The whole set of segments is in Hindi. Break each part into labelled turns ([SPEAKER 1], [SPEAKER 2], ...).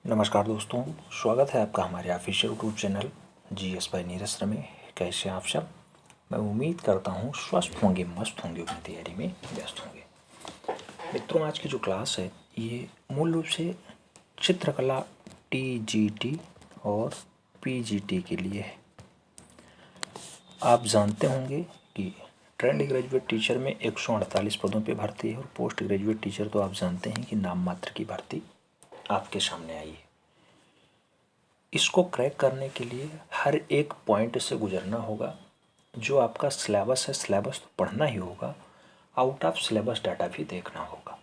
[SPEAKER 1] नमस्कार दोस्तों, स्वागत है आपका हमारे official YouTube channel GS bye Neeraj में। कैसे आप सब? मैं उम्मीद करता हूँ स्वस्थ होंगे, मस्त होंगे, अपनी तैयारी में व्यस्त होंगे। मित्रों, आज की जो क्लास है ये मूल रूप से चित्रकला टीजीटी और पीजीटी के लिए है। आप जानते होंगे कि ट्रेंड ग्रेजुएट टीचर में 148 पदों पे भर्ती है और पोस्ट ग्रेजुएट टीचर तो आप जानते हैं कि नाम मात्र की भर्ती आपके सामने आई है। इसको क्रैक करने के लिए हर एक पॉइंट से गुजरना होगा। जो आपका सिलेबस है, सिलेबस तो पढ़ना ही होगा, आउट ऑफ सिलेबस डाटा भी देखना होगा।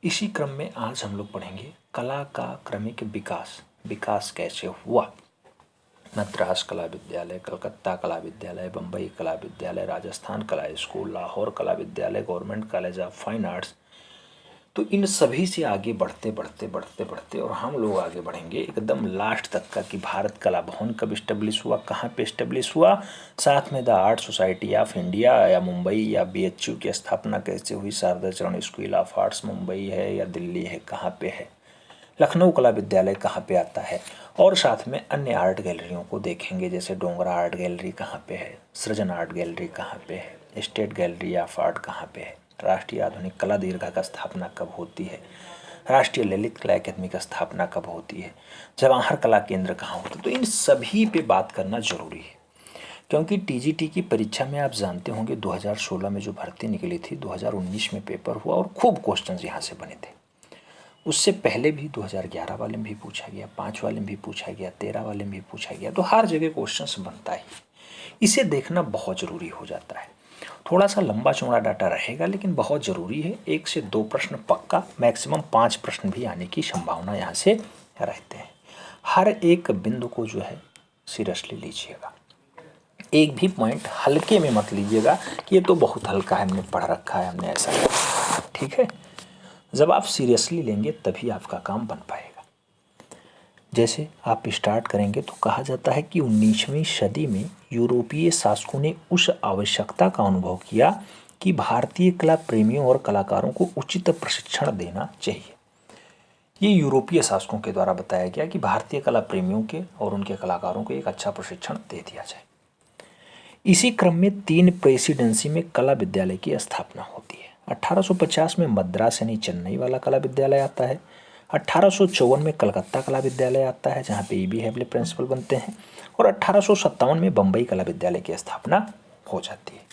[SPEAKER 1] इसी क्रम में आज हम लोग पढ़ेंगे कला का क्रमिक विकास। विकास कैसे हुआ? मद्रास कला विद्यालय, कलकत्ता कला विद्यालय, बम्बई कला विद्यालय, राजस्थान कला स्कूल, लाहौर कला विद्यालय, government college of fine arts. तो इन सभी से आगे बढ़ते बढ़ते बढ़ते बढ़ते और हम लोग आगे बढ़ेंगे एकदम लास्ट तक का कि भारत कला भवन कब इस्टेब्लिश हुआ, कहाँ पे इस्टेब्लिश हुआ, साथ में the art society of India या मुंबई या बीएचयू की स्थापना कैसे हुई, शारदा चरण स्कूल ऑफ आर्ट्स मुंबई है या दिल्ली है, कहाँ पे है, लखनऊ कला विद्यालय कहाँ पे आता है, और साथ में अन्य आर्ट गैलरियों को देखेंगे जैसे डोंगरा आर्ट गैलरी कहाँ पे है, सृजन आर्ट गैलरी कहाँ पे है, स्टेट गैलरी ऑफ आर्ट कहाँ पे है, राष्ट्रीय आधुनिक कला दीर्घा का स्थापना कब होती है, राष्ट्रीय ललित कला अकादमी का स्थापना कब होती है, जवाहर कला केंद्र कहाँ होता है। तो इन सभी पे बात करना जरूरी है, क्योंकि टीजीटी की परीक्षा में आप जानते होंगे 2016 में जो भर्ती निकली थी, 2019 में पेपर हुआ और खूब क्वेश्चंस यहाँ से बने थे। उससे पहले भी 2011 वाले में भी पूछा गया, 5 वाले में भी पूछा गया, 13 वाले में भी पूछा गया। तो हर जगह क्वेश्चंस बनता ही, इसे देखना बहुत ज़रूरी हो जाता है। थोड़ा सा लंबा चौड़ा डाटा रहेगा लेकिन बहुत ज़रूरी है। 1 से 2 प्रश्न पक्का, मैक्सिमम 5 प्रश्न भी आने की संभावना यहाँ से रहते हैं। हर एक बिंदु को जो है सीरियसली लीजिएगा, एक भी पॉइंट हल्के में मत लीजिएगा कि ये तो बहुत हल्का है, हमने पढ़ रखा है, हमने ऐसा किया। ठीक है, जब आप सीरियसली लेंगे तभी आपका काम बन पाएगा। जैसे आप स्टार्ट करेंगे तो कहा जाता है कि 19वीं सदी में यूरोपीय शासकों ने उस आवश्यकता का अनुभव किया कि भारतीय कला प्रेमियों और कलाकारों को उचित प्रशिक्षण देना चाहिए। ये यूरोपीय शासकों के द्वारा बताया गया कि भारतीय कला प्रेमियों के और उनके कलाकारों को एक अच्छा प्रशिक्षण दे दिया जाए। इसी क्रम में 3 प्रेसिडेंसी में कला विद्यालय की स्थापना होती है। 1850 में मद्रास यानी चेन्नई वाला कला विद्यालय आता है। 1854 में कलकत्ता कला विद्यालय आता है जहाँ पे ईबी हेबले प्रिंसिपल बनते हैं, और 1857 में बम्बई कला विद्यालय की स्थापना हो जाती है।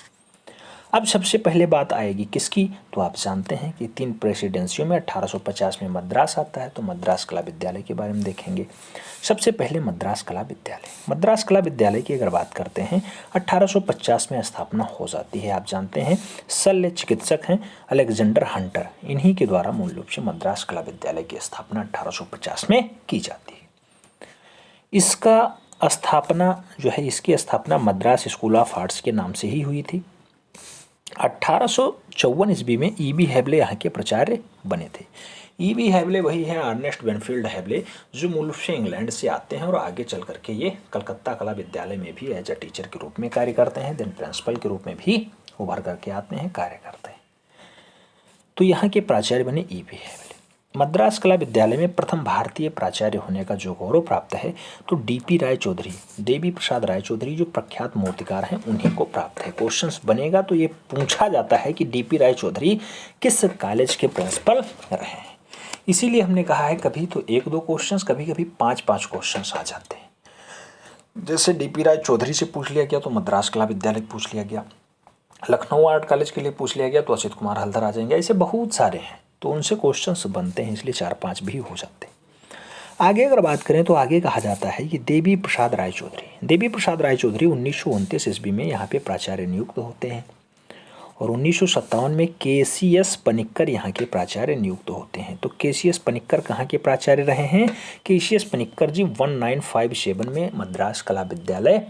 [SPEAKER 1] अब सबसे पहले बात आएगी किसकी? तो आप जानते हैं कि 3 प्रेसिडेंसियों में 1850 में मद्रास आता है, तो मद्रास कला विद्यालय के बारे में देखेंगे। सबसे पहले मद्रास कला विद्यालय। मद्रास कला विद्यालय की अगर बात करते हैं 1850 में स्थापना हो जाती है। आप जानते हैं शल्य चिकित्सक हैं अलेक्जेंडर हंटर, इन्हीं के द्वारा मूल रूप से मद्रास कला विद्यालय की स्थापना 1850 में की जाती है। इसका स्थापना जो है, इसकी स्थापना मद्रास स्कूल ऑफ आर्ट्स के नाम से ही हुई थी। 1854 ईस्वी में ईबी हेबले यहाँ के प्राचार्य बने थे। ईबी हेबले वही हैं अर्नेस्ट बेनफील्ड हेबले, जो मूल रूप से इंग्लैंड से आते हैं और आगे चल करके ये कलकत्ता कला विद्यालय में भी एज ए टीचर के रूप में कार्य करते हैं, देन प्रिंसिपल के रूप में भी उभर करके आते हैं, कार्य करते हैं। तो यहाँ के प्राचार्य बने ईबी हेबले। मद्रास कला विद्यालय में प्रथम भारतीय प्राचार्य होने का जो गौरव प्राप्त है तो डीपी राय चौधरी, देवी प्रसाद राय चौधरी जो प्रख्यात मूर्तिकार हैं उन्हीं को प्राप्त है। क्वेश्चंस बनेगा तो ये पूछा जाता है कि डीपी राय चौधरी किस कॉलेज के प्रिंसिपल रहे हैं। इसीलिए हमने कहा है कभी तो 1-2 क्वेश्चंस, कभी कभी 5-5 क्वेश्चंस आ जाते हैं। जैसे डीपी राय चौधरी से पूछ लिया गया तो मद्रास कला विद्यालय पूछ लिया गया, लखनऊ आर्ट कॉलेज के लिए पूछ लिया गया तो असित कुमार हल्दर आ जाएंगे। ऐसे बहुत सारे हैं तो उनसे क्वेश्चंस बनते हैं, इसलिए 4-5 भी हो जाते हैं। आगे अगर बात करें तो आगे कहा जाता है कि देवी प्रसाद राय चौधरी 1929 ईस्वी में यहाँ पे प्राचार्य नियुक्त होते हैं, और 1957 में केसीएस पनिक्कर यहाँ के प्राचार्य नियुक्त होते हैं। तो केसीएस पनिक्कर कहाँ के प्राचार्य रहे हैं? केसीएस पनिक्कर जी 1957 में मद्रास कला विद्यालय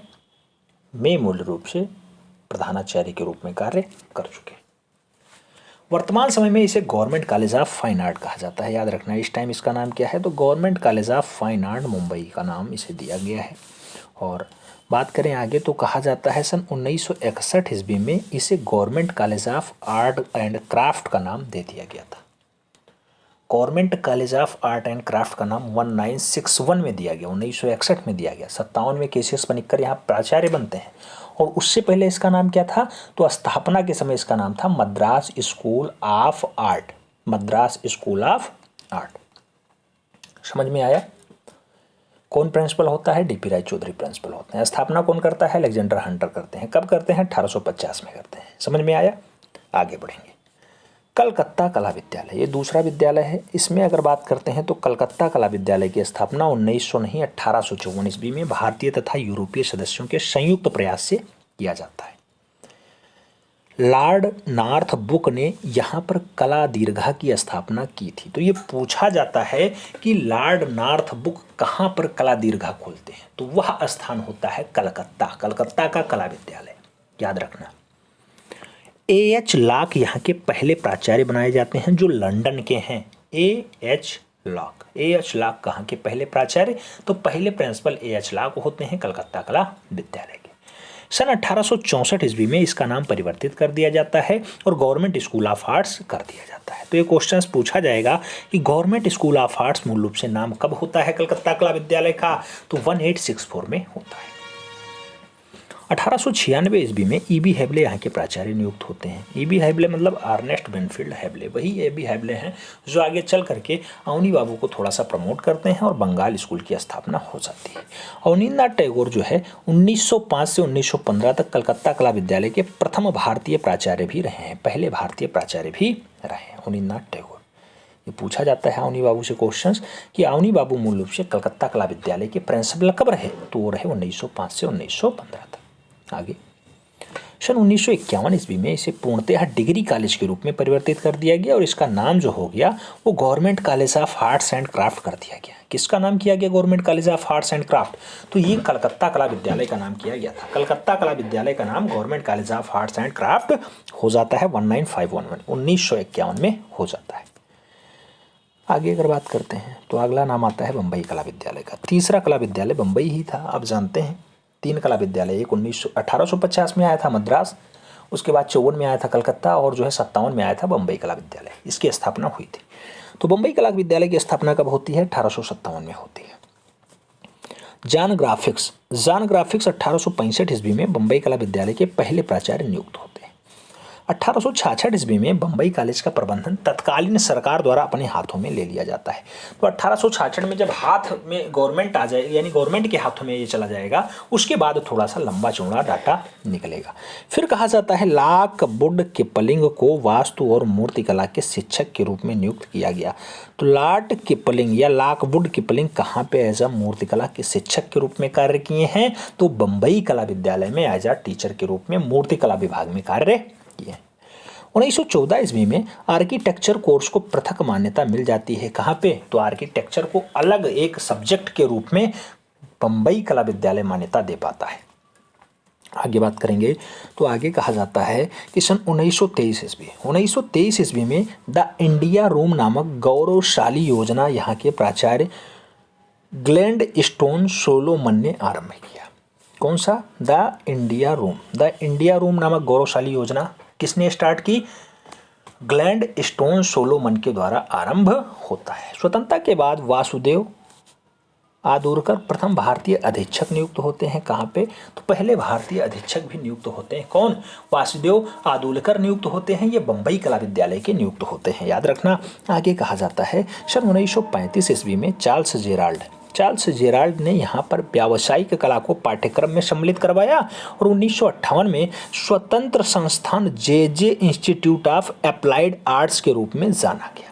[SPEAKER 1] में मूल रूप से प्रधानाचार्य के रूप में कार्य कर चुके हैं। वर्तमान समय में इसे government college of fine art कहा जाता है। याद रखना इस टाइम इसका नाम क्या है, तो government college of fine art Mumbai का नाम इसे दिया गया है। और बात करें आगे तो कहा जाता है सन 1961 ईस्वी में इसे government college of art and craft का नाम दे दिया गया था। Government college of art and craft का नाम 1961 में दिया गया, 1961 में दिया गया। 57 में केसीएस पनिक्कर यहाँ प्राचार्य बनते हैं। और उससे पहले इसका नाम क्या था? तो स्थापना के समय इसका नाम था Madras school of art, Madras school of art. समझ में आया? कौन प्रिंसिपल होता है? डीपी राय चौधरी प्रिंसिपल होते हैं। स्थापना कौन करता है? अलेक्जेंडर हंटर करते हैं। कब करते हैं? 1850 में करते हैं। समझ में आया? आगे बढ़ेंगे। कलकत्ता कला विद्यालय, ये दूसरा विद्यालय है। इसमें अगर बात करते हैं तो कलकत्ता कला विद्यालय की स्थापना 1900 नहीं 1854 ईस्वी में भारतीय तथा यूरोपीय सदस्यों के संयुक्त प्रयास से किया जाता है। लॉर्ड नॉर्थ बुक ने यहाँ पर कला दीर्घा की स्थापना की थी। तो ये पूछा जाता है कि लॉर्ड नॉर्थ बुक कहाँ पर कला दीर्घा खोलते हैं? तो वह स्थान होता है कलकत्ता, कलकत्ता का कला विद्यालय, याद रखना। A.H. लॉक यहाँ के पहले प्राचार्य बनाए जाते हैं जो लंदन के हैं। A.H. Lock, A.H. लॉक कहाँ के पहले प्राचार्य? तो पहले प्रिंसिपल A.H. लॉक होते हैं कलकत्ता कला विद्यालय के। सन 1864 ईस्वी में इसका नाम परिवर्तित कर दिया जाता है और गवर्नमेंट स्कूल ऑफ आर्ट्स कर दिया जाता है। तो ये क्वेश्चन पूछा जाएगा कि गवर्नमेंट स्कूल ऑफ आर्ट्स मूल रूप से नाम कब होता है कलकत्ता कला विद्यालय का? तो 1864 में होता है। 1896 ईस्वी में E.B. हेबले यहाँ के प्राचार्य नियुक्त होते हैं। E.B. हेबले मतलब अर्नेस्ट बेनफील्ड हेबले, वही E.B. हेबले हैं जो आगे चल करके अवनी बाबू को थोड़ा सा प्रमोट करते हैं और बंगाल स्कूल की स्थापना हो जाती है। अवनींद्रनाथ टैगोर जो है 1905 से 1915 तक कलकत्ता कला विद्यालय के प्रथम भारतीय प्राचार्य भी रहे हैं, पहले भारतीय प्राचार्य भी रहे हैं अवनींद्रनाथ टैगोर। ये पूछा जाता है अवनी बाबू से क्वेश्चंस कि अवनी बाबू मूल रूप से कलकत्ता कला विद्यालय के प्रिंसिपल कब रहे? तो वो रहे 1905 से 1915 तक। आगे सन 1951 ईस्वी में इसे पूर्णतः डिग्री कॉलेज के रूप में परिवर्तित कर दिया गया और इसका नाम जो हो गया वो government college of arts and craft कर दिया गया। किसका नाम किया गया? Government college of arts and craft. तो ये कलकत्ता कला विद्यालय का नाम किया गया था। कलकत्ता कला विद्यालय का नाम government college of arts and craft हो जाता है 1951 में हो जाता है। आगे अगर बात करते हैं तो अगला नाम आता है बम्बई कला विद्यालय का। तीसरा कला विद्यालय बम्बई ही था। आप जानते हैं 3 कला विद्यालय, एक 1850 में आया था मद्रास, उसके बाद 54 में आया था कलकत्ता और जो है 57 में आया था बम्बई कला विद्यालय। इसकी स्थापना हुई थी। तो बम्बई कला विद्यालय की स्थापना कब होती है? 1857 में होती है। जॉन ग्राफिक्स 1865 ईस्वी में बम्बई कला विद्यालय के पहले प्राचार्य नियुक्त होते हैं। 1866 ईस्वी में बम्बई कॉलेज का प्रबंधन तत्कालीन सरकार द्वारा अपने हाथों में ले लिया जाता है। तो 1866 में जब हाथ में गवर्नमेंट आ जाए, यानी गवर्नमेंट के हाथों में ये चला जाएगा, उसके बाद थोड़ा सा लंबा चौड़ा डाटा निकलेगा। फिर कहा जाता है लॉकवुड किपलिंग को वास्तु और मूर्तिकला के शिक्षक के रूप में नियुक्त किया गया। तो लॉर्ड किपलिंग या लॉकवुड किपलिंग कहाँ पे एज अ मूर्तिकला के शिक्षक के रूप में कार्य किए हैं? तो बम्बई कला विद्यालय में एज अ टीचर के रूप में मूर्तिकला विभाग में कार्य किए। 1914 ईस्वी में आर्किटेक्चर कोर्स को पृथक मान्यता मिल जाती है। कहाँ पे? तो आर्किटेक्चर को अलग एक सब्जेक्ट के रूप में बम्बई कला विद्यालय मान्यता दे पाता है। आगे बात करेंगे तो आगे कहा जाता है कि सन 1923 ईस्वी में द इंडिया रूम नामक गौरवशाली योजना यहाँ के प्राचार्य ग्लैडस्टोन सोलोमन ने आरंभ किया। कौन सा? द इंडिया रूम नामक गौरवशाली योजना किसने स्टार्ट की? ग्लैडस्टोन सोलोमन के द्वारा आरंभ होता है। स्वतंत्रता के बाद वासुदेव आदुरकर प्रथम भारतीय अधीक्षक नियुक्त होते हैं। कहाँ पे? तो पहले भारतीय अधीक्षक भी नियुक्त होते हैं। कौन? वासुदेव आदुलकर नियुक्त होते हैं। ये बम्बई कला विद्यालय के नियुक्त होते हैं, याद रखना। आगे कहा जाता है सन 1935 ईस्वी में चार्ल्स जेराल्ड ने यहाँ पर व्यावसायिक कला को पाठ्यक्रम में सम्मिलित करवाया और 1958 में स्वतंत्र संस्थान जे इंस्टीट्यूट ऑफ अप्लाइड आर्ट्स के रूप में जाना गया।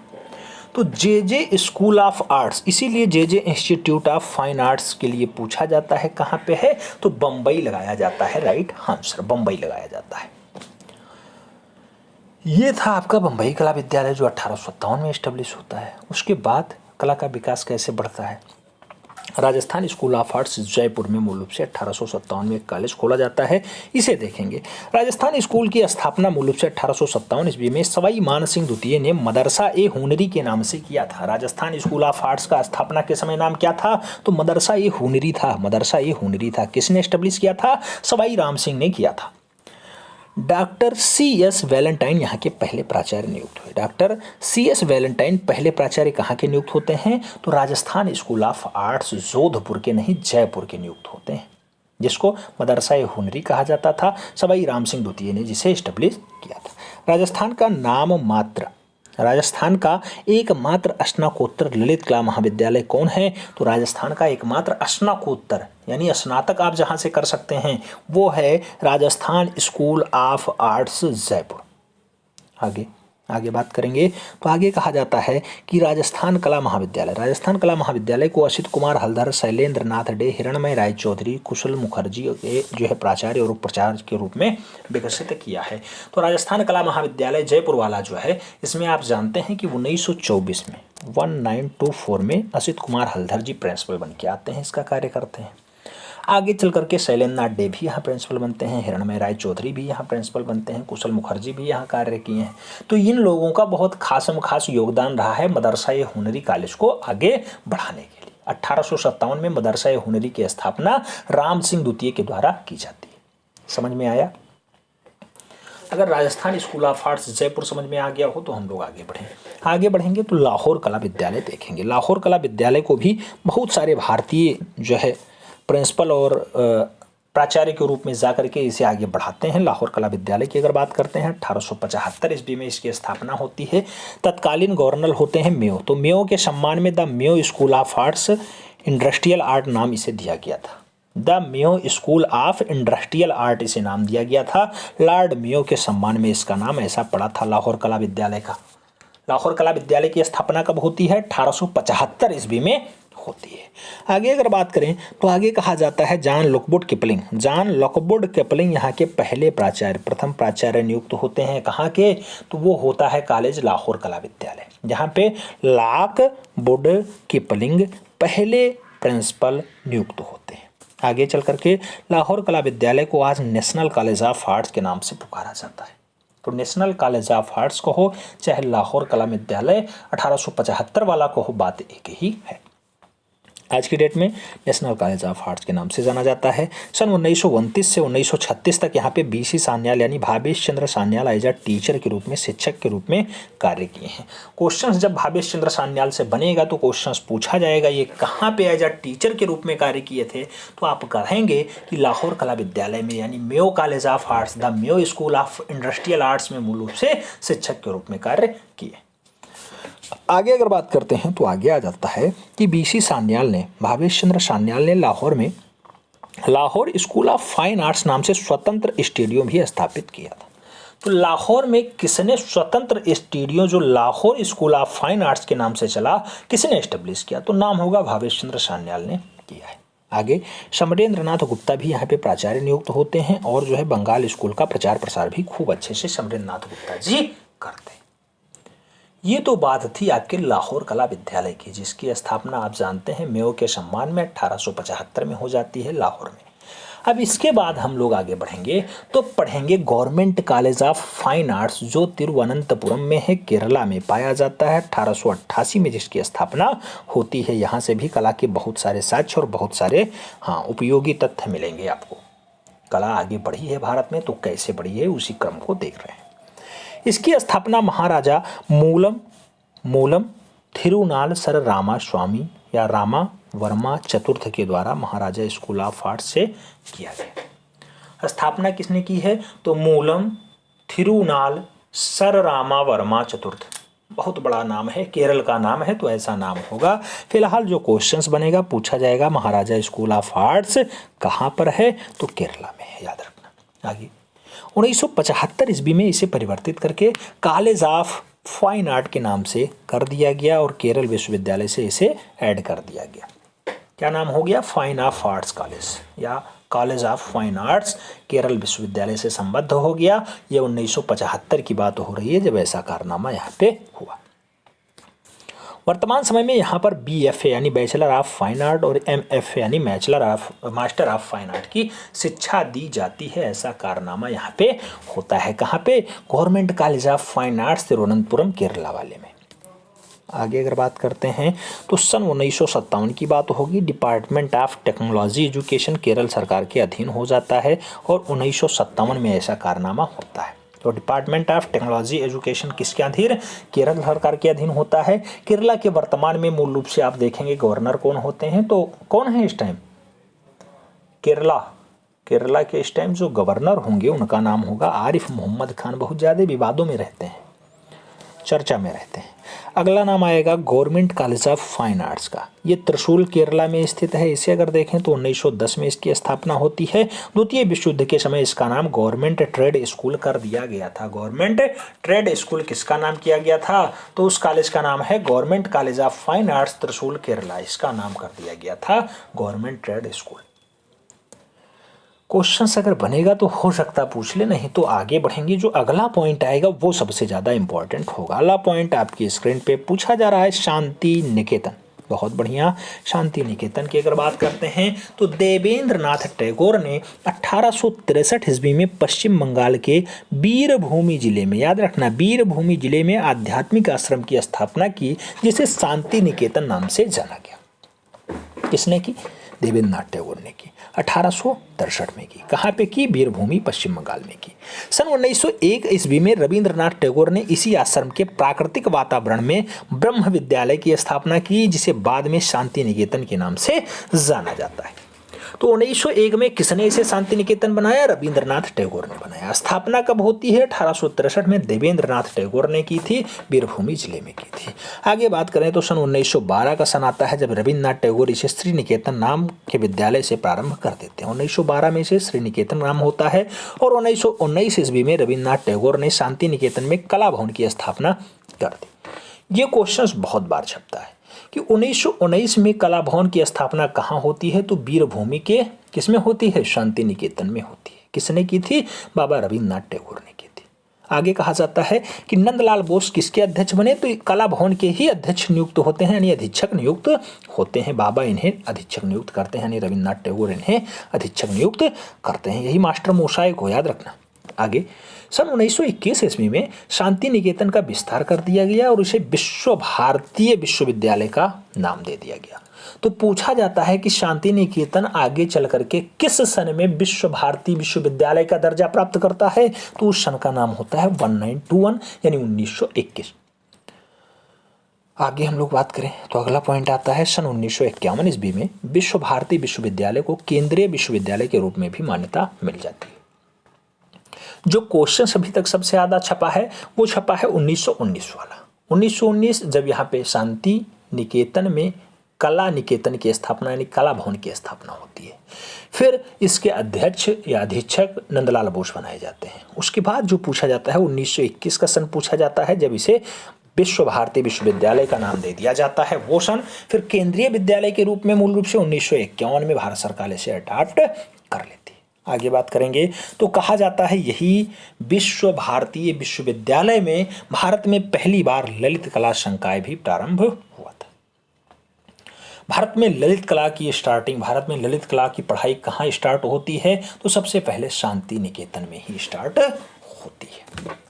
[SPEAKER 1] तो जे स्कूल ऑफ आर्ट्स, इसीलिए जे इंस्टीट्यूट ऑफ फाइन आर्ट्स के लिए पूछा जाता है कहाँ पे है? तो बम्बई लगाया जाता है। राइट आंसर, बम्बई लगाया जाता है। ये था आपका बम्बई कला विद्यालय जो 1857 में एस्टेब्लिश होता है। उसके बाद कला का विकास कैसे बढ़ता है? Rajasthan school of arts Jaipur में मूल रूप से 1857 में एक कॉलेज खोला जाता है। इसे देखेंगे। राजस्थान स्कूल की स्थापना मूल रूप से 1857 ईस्वी में सवाई मान सिंह द्वितीय ने मदरसा ए हुनरी के नाम से किया था। राजस्थान स्कूल ऑफ आर्ट्स का स्थापना के समय नाम क्या था? तो मदरसा ए हुनरी था। किसने एस्टेब्लिश किया था? सवाई राम सिंह ने किया था। डॉक्टर CS वैलेंटाइन यहाँ के पहले प्राचार्य नियुक्त हुए। डॉक्टर CS वैलेंटाइन पहले प्राचार्य कहाँ के नियुक्त होते हैं? तो Rajasthan school of arts Jodhpur के नहीं, जयपुर के नियुक्त होते हैं, जिसको मदरसा हुनरी कहा जाता था। सवाई राम सिंह द्वितीय ने जिसे एस्टेब्लिश किया था। राजस्थान का एकमात्र स्नातकोत्तर ललित कला महाविद्यालय कौन है? तो राजस्थान का एकमात्र स्नातकोत्तर यानी स्नातक आप जहां से कर सकते हैं वो है Rajasthan school of arts Jaipur. आगे बात करेंगे तो आगे कहा जाता है कि राजस्थान कला महाविद्यालय को असित कुमार हलधर, शैलेंद्र नाथ डे, हिरणमय राय चौधरी, कुशल मुखर्जी जो है प्राचार्य और उपाचार्य के रूप में विकसित किया है। तो राजस्थान कला महाविद्यालय जयपुर वाला जो है, इसमें आप जानते हैं कि 1924 में 1924 में असित कुमार हलधर जी प्रिंसिपल बन के आते हैं, इसका कार्य करते हैं। आगे चल करके शैलेंद्र नाथ डे भी यहाँ प्रिंसिपल बनते हैं, हिरणमय राय चौधरी भी यहाँ प्रिंसिपल बनते हैं, कुशल मुखर्जी भी यहाँ कार्य किए हैं। तो इन लोगों का बहुत खास योगदान रहा है मदरसा हुनरी कॉलेज को आगे बढ़ाने के लिए। 1857 में मदरसा हुनरी की स्थापना राम सिंह द्वितीय के द्वारा की जाती है। समझ में आया? अगर Rajasthan school of arts Jaipur समझ में आ गया हो तो हम लोग आगे बढ़ेंगे तो लाहौर कला विद्यालय देखेंगे। लाहौर कला विद्यालय को भी बहुत सारे भारतीय जो है प्रिंसिपल और प्राचार्य के रूप में जाकर के इसे आगे बढ़ाते हैं। लाहौर कला विद्यालय की अगर बात करते हैं 1875 ईस्वी में इसकी स्थापना होती है। तत्कालीन गवर्नर होते हैं मेयो। तो मेयो के सम्मान में the Mayo school of arts industrial art नाम इसे दिया गया था। The Mayo school of industrial art इसे नाम दिया गया था। लॉर्ड मेयो के सम्मान में इसका नाम ऐसा पड़ा था लाहौर कला विद्यालय का। लाहौर कला विद्यालय की स्थापना कब होती है? 1875 ईस्वी में होती है। आगे अगर बात करें तो आगे कहा जाता है जॉन लॉकवुड किपलिंग यहाँ के पहले प्राचार्य, प्रथम प्राचार्य नियुक्त होते हैं। कहाँ के? तो वो होता है कॉलेज लाहौर कला विद्यालय, जहाँ पे लॉकवुड किपलिंग पहले प्रिंसिपल नियुक्त होते हैं। आगे चल करके लाहौर कला विद्यालय को आज नेशनल कॉलेज ऑफ आर्ट्स के नाम से पुकारा जाता है। तो नेशनल कॉलेज ऑफ आर्ट्स को हो चाहे लाहौर कला विद्यालय 1875 वाला को हो, बात एक ही है। आज की डेट में नेशनल कॉलेज ऑफ आर्ट्स के नाम से जाना जाता है। सन 1929 से 1936 तक यहाँ पे BC सान्याल यानी भावेश चंद्र सान्याल एज अ टीचर के रूप में, शिक्षक के रूप में कार्य किए हैं। क्वेश्चंस जब भावेश चंद्र सान्याल से बनेगा तो क्वेश्चंस पूछा जाएगा ये कहाँ पे एज अ टीचर के रूप में कार्य किए थे, तो आप कहेंगे कि लाहौर कला विद्यालय में यानी Mayo college of arts, the Mayo school of industrial arts में मूल रूप से शिक्षक के रूप में कार्य किए। आगे अगर बात करते हैं तो आगे आ जाता है कि BC सान्याल ने, भावेश चंद्र सान्याल ने लाहौर में Lahore school of fine arts नाम से स्वतंत्र स्टूडियो भी स्थापित किया था। तो लाहौर में किसने स्वतंत्र स्टूडियो जो Lahore school of fine arts के नाम से चला, किसने एस्टेब्लिश किया? तो नाम होगा भावेश चंद्र सान्याल ने किया है। आगे समरेंद्र नाथ गुप्ता भी यहाँ पे प्राचार्य नियुक्त होते हैं और जो है बंगाल स्कूल का प्रचार प्रसार भी खूब अच्छे से समरेंद्र नाथ गुप्ता जी करते हैं। ये तो बात थी आपके लाहौर कला विद्यालय की, जिसकी स्थापना आप जानते हैं मेयो के सम्मान में 1875 में हो जाती है लाहौर में। अब इसके बाद हम लोग आगे बढ़ेंगे तो पढ़ेंगे government college of fine arts जो तिरुवनंतपुरम में है, केरला में पाया जाता है। 1888 में जिसकी स्थापना होती है। यहाँ से भी कला के बहुत सारे साक्ष्य और बहुत सारे उपयोगी तथ्य मिलेंगे आपको। कला आगे बढ़ी है भारत में, तो कैसे बढ़ी है उसी क्रम को देख रहे हैं। इसकी स्थापना महाराजा मूलम थिरुनाल सर रामा स्वामी या रामा वर्मा चतुर्थ के द्वारा महाराजा स्कूल ऑफ आर्ट्स से किया गया। स्थापना किसने की है? तो मूलम थिरुनाल सर रामा वर्मा चतुर्थ। बहुत बड़ा नाम है, केरल का नाम है तो ऐसा नाम होगा। फिलहाल जो क्वेश्चंस बनेगा पूछा जाएगा महाराजा स्कूल ऑफ आर्ट्स कहाँ पर है? तो केरला में है, याद रखना। आगे 1975 ईस्वी में इसे परिवर्तित करके कॉलेज ऑफ फाइन आर्ट के नाम से कर दिया गया और केरल विश्वविद्यालय से इसे ऐड कर दिया गया। क्या नाम हो गया? फाइन ऑफ आर्ट्स कॉलेज या college of fine arts Kerala विश्वविद्यालय से संबद्ध हो गया। यह 1975 की बात हो रही है जब ऐसा कारनामा यहाँ पे हुआ। वर्तमान समय में यहाँ पर BFA यानी बैचलर ऑफ फाइन आर्ट और MFA यानी मास्टर ऑफ फाइन आर्ट की शिक्षा दी जाती है। ऐसा कारनामा यहाँ पे होता है। कहाँ पे? Government college of fine arts Thiruvananthapuram Kerala वाले में। आगे अगर बात करते हैं तो सन 1957 की बात होगी। Department of technology education Kerala सरकार के अधीन हो जाता है और 1957 में ऐसा कारनामा होता है। तो डिपार्टमेंट ऑफ टेक्नोलॉजी एजुकेशन किसके अधीन? केरल सरकार के अधीन होता है। केरला के वर्तमान में मूल रूप से आप देखेंगे गवर्नर कौन होते हैं, तो कौन है इस टाइम? केरला के इस टाइम जो गवर्नर होंगे उनका नाम होगा आरिफ मोहम्मद खान। बहुत ज़्यादा विवादों में रहते हैं, चर्चा में रहते हैं। अगला नाम आएगा government college of fine arts का। ये त्रिशूल केरला में स्थित है। इसे अगर देखें तो 1910 में इसकी स्थापना होती है। द्वितीय विश्व युद्ध के समय इसका नाम गवर्नमेंट ट्रेड स्कूल कर दिया गया था। गवर्नमेंट ट्रेड स्कूल किसका नाम किया गया था? तो उस कॉलेज का नाम है government college of fine arts त्रिशूल केरला। इसका नाम कर दिया गया था गवर्नमेंट ट्रेड स्कूल। क्वेश्चंस अगर बनेगा तो हो सकता पूछ ले, नहीं तो आगे बढ़ेंगे। जो अगला पॉइंट आएगा वो सबसे ज़्यादा इंपॉर्टेंट होगा। अगला पॉइंट आपकी स्क्रीन पे पूछा जा रहा है शांति निकेतन। बहुत बढ़िया। शांति निकेतन की अगर बात करते हैं तो देवेंद्रनाथ टैगोर ने 1863 ईस्वी में पश्चिम बंगाल के वीरभूमि जिले में, याद रखना वीरभूमि जिले में आध्यात्मिक आश्रम की स्थापना की, जिसे शांति निकेतन नाम से जाना गया। किसने की? देवेंद्रनाथ टैगोर ने की। 1863 में की। कहाँ पे की? वीरभूमि पश्चिम बंगाल में की। सन 1901 ईस्वी में रविंद्रनाथ टैगोर ने इसी आश्रम के प्राकृतिक वातावरण में ब्रह्म विद्यालय की स्थापना की, जिसे बाद में शांति निकेतन के नाम से जाना जाता है। तो 1901 में किसने इसे शांति निकेतन बनाया? रविंद्रनाथ टैगोर ने बनाया। स्थापना कब होती है? 1863 में देवेंद्रनाथ टैगोर ने की थी, वीरभूमि जिले में की थी। आगे बात करें तो सन 1912 का सन आता है जब रविंद्रनाथ टैगोर इसे श्री निकेतन नाम के विद्यालय से प्रारंभ कर देते हैं। 1912 में इसे श्री निकेतन नाम होता है और 1919 ईस्वी में रविंद्रनाथ टैगोर ने शांति निकेतन में कला भवन की स्थापना कर दी। ये क्वेश्चन बहुत बार छपता है कि 1919 में कला भवन की स्थापना कहाँ होती है? तो वीरभूमि के किसमें होती है? शांति निकेतन में होती है। किसने की थी? बाबा रविंद्रनाथ टैगोर ने की थी। आगे कहा जाता है कि नंदलाल बोस किसके अध्यक्ष बने? तो कला भवन के ही अध्यक्ष नियुक्त होते हैं, यानी अधीक्षक नियुक्त होते हैं। बाबा इन्हें अधीक्षक नियुक्त करते हैं, यानी रविंद्रनाथ टैगोर इन्हें अधीक्षक नियुक्त करते हैं। यही मास्टर मोसाई को याद रखना। आगे सन 1921 ईस्वी में शांति निकेतन का विस्तार कर दिया गया और इसे विश्व भारतीय विश्वविद्यालय का नाम दे दिया गया। तो पूछा जाता है कि शांति निकेतन आगे चल करके किस सन में विश्व भारती विश्वविद्यालय का दर्जा प्राप्त करता है? तो उस सन का नाम होता है 1921, यानी 1921। आगे हम लोग बात करें तो अगला पॉइंट आता है सन 1951 ईस्वी में विश्व भारती विश्वविद्यालय को केंद्रीय विश्वविद्यालय के रूप में भी मान्यता मिल जाती है। जो क्वेश्चन अभी तक सबसे ज़्यादा छपा है वो छपा है 1919 वाला। 1919 जब यहाँ पे शांति निकेतन में कला निकेतन की स्थापना यानी कला भवन की स्थापना होती है। फिर इसके अध्यक्ष या अधीक्षक नंदलाल बोस बनाए जाते हैं। उसके बाद जो पूछा जाता है 1921 का सन पूछा जाता है जब इसे विश्व भारती विश्वविद्यालय का नाम दे दिया जाता है, वो सन। फिर केंद्रीय विद्यालय के रूप में मूल रूप से 1951 में भारत सरकार इसे अडॉप्ट कर लेती है। आगे बात करेंगे तो कहा जाता है यही विश्व भारतीय विश्वविद्यालय में भारत में पहली बार ललित कला संकाय भी प्रारंभ हुआ था। भारत में ललित कला की स्टार्टिंग, भारत में ललित कला की पढ़ाई कहाँ स्टार्ट होती है? तो सबसे पहले शांति निकेतन में ही स्टार्ट होती है।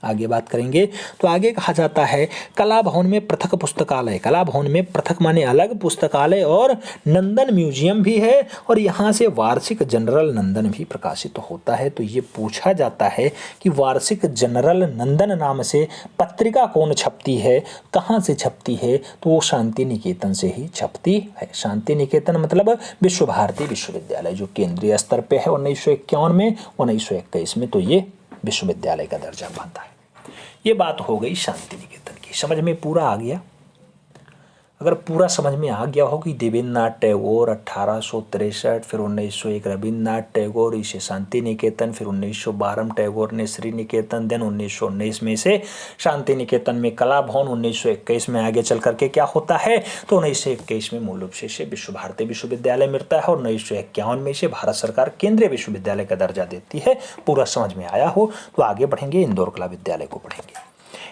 [SPEAKER 1] आगे बात करेंगे तो आगे कहा जाता है कला भवन में पृथक पुस्तकालय, कला भवन में पृथक माने अलग पुस्तकालय और नंदन म्यूजियम भी है और यहाँ से वार्षिक जनरल नंदन भी प्रकाशित होता है। तो ये पूछा जाता है कि वार्षिक जनरल नंदन नाम से पत्रिका कौन छपती है, कहाँ से छपती है? तो वो शांति निकेतन से ही छपती है। शांति निकेतन मतलब विश्व भारती विश्वविद्यालय जो केंद्रीय स्तर पे है 1951 में, 1921 में तो ये विश्वविद्यालय का दर्जा पाता है। ये बात हो गई शांति निकेतन की। समझ में पूरा आ गया? अगर पूरा समझ में आ गया हो कि देवेंद्रनाथ टैगोर 1863, फिर 1901 रविंद्रनाथ टैगोर इसे शांति निकेतन, फिर 1912 टैगोर ने श्री निकेतन, देन 1919 में से शांति निकेतन में कला भवन, 1921 में आगे चल करके क्या होता है? तो 1921 में मूल रूप से इसे विश्व भारती विश्वविद्यालय मिलता है और 1951 में इसे भारत सरकार केंद्रीय विश्वविद्यालय का दर्जा देती है। पूरा समझ में आया हो तो आगे बढ़ेंगे, इंदौर कला विद्यालय को पढ़ेंगे।